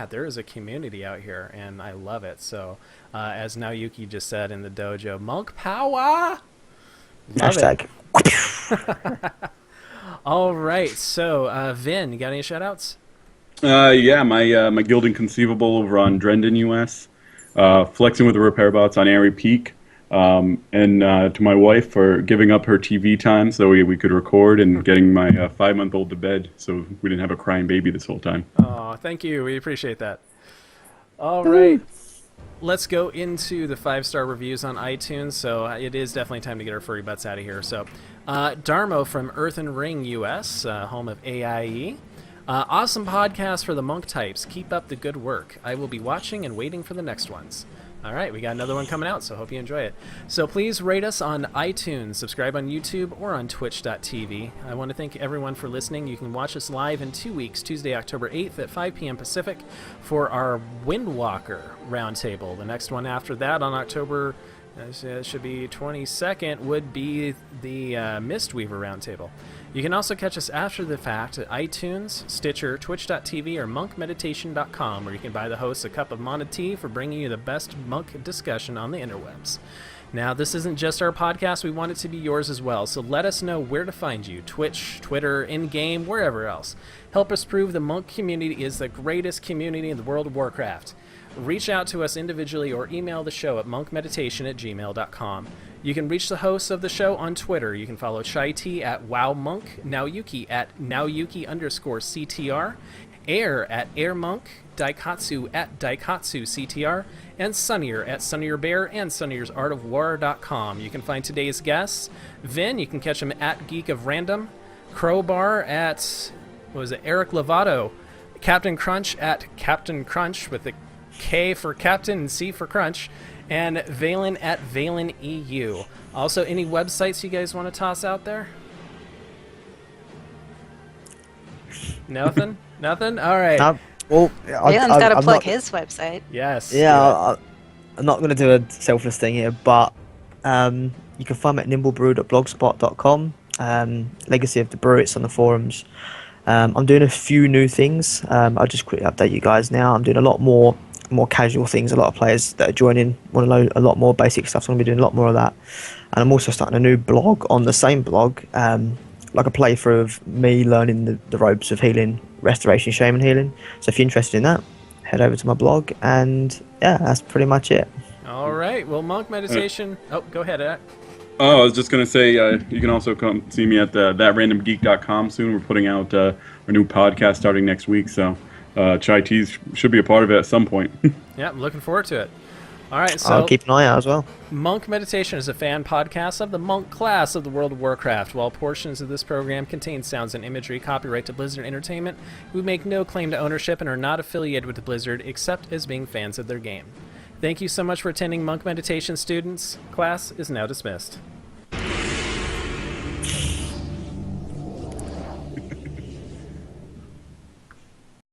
there is a community out here, and I love it. So, as Naoyuki just said in the dojo, monk power. Love it. Hashtag. All right, so Vin, you got any shout outs? Yeah, my Guild Inconceivable over on Drendon US, flexing with the repair bots on Airy Peak, and to my wife for giving up her TV time so we could record, and getting my 5-month-old to bed so we didn't have a crying baby this whole time. Oh, thank you. We appreciate that. All right. Let's go into the 5-star reviews on iTunes. So it is definitely time to get our furry butts out of here. So Darmo from Earthen Ring US, home of AIE. Awesome podcast for the monk types. Keep up the good work. I will be watching and waiting for the next ones. All right, we got another one coming out, so hope you enjoy it. So please rate us on iTunes, subscribe on YouTube, or on twitch.tv. I want to thank everyone for listening. You can watch us live in 2 weeks, Tuesday, October 8th at 5 p.m. Pacific for our Windwalker Roundtable. The next one after that on October, should be 22nd, would be the Mistweaver Roundtable. You can also catch us after the fact at iTunes, Stitcher, Twitch.tv, or monkmeditation.com, where you can buy the hosts a cup of Mana tea for bringing you the best monk discussion on the interwebs. Now, this isn't just our podcast. We want it to be yours as well, so let us know where to find you. Twitch, Twitter, in-game, wherever else. Help us prove the monk community is the greatest community in the world of Warcraft. Reach out to us individually or email the show at monkmeditation@gmail.com. You can reach the hosts of the show on Twitter. You can follow Chai T at WowMonk, Naoyuki at Naoyuki_CTR, Air at AirMonk, Daikatsu at DaikatsuCTR, and Sunnier at SunnierBear and Sunnier'sArtOfWar.com. You can find today's guests. Vin, you can catch him at Geek of Random, Crowbar at, Eric Lovato, Captain Crunch at Captain Crunch with the K for Captain and C for Crunch, and Valen at Valen EU. Also, any websites you guys want to toss out there? Nothing? Nothing? All right. Valen's got to plug his website. Yes. Yeah, I'm not going to do a selfless thing here, but you can find me at nimblebrew.blogspot.com. Legacy of the Brew, it's on the forums. I'm doing a few new things. I'll just quickly update you guys now. I'm doing a lot more casual things. A lot of players that are joining want to know a lot more basic stuff, so I'm going to be doing a lot more of that. And I'm also starting a new blog on the same blog, like a playthrough of me learning the ropes of healing, restoration, shaman healing. So if you're interested in that, head over to my blog, and yeah, that's pretty much it. All right. Well, monk meditation. Oh, go ahead, Ak. Oh, I was just going to say, you can also come see me at thatrandomgeek.com soon. We're putting out our new podcast starting next week, so Chai Teas should be a part of it at some point. Yeah, I'm looking forward to it. All right, so I'll keep an eye out as well. Monk Meditation is a fan podcast of the monk class of the World of Warcraft. While portions of this program contain sounds and imagery copyright to Blizzard Entertainment, we make no claim to ownership and are not affiliated with Blizzard except as being fans of their game. Thank you so much for attending Monk Meditation, students. Class is now dismissed.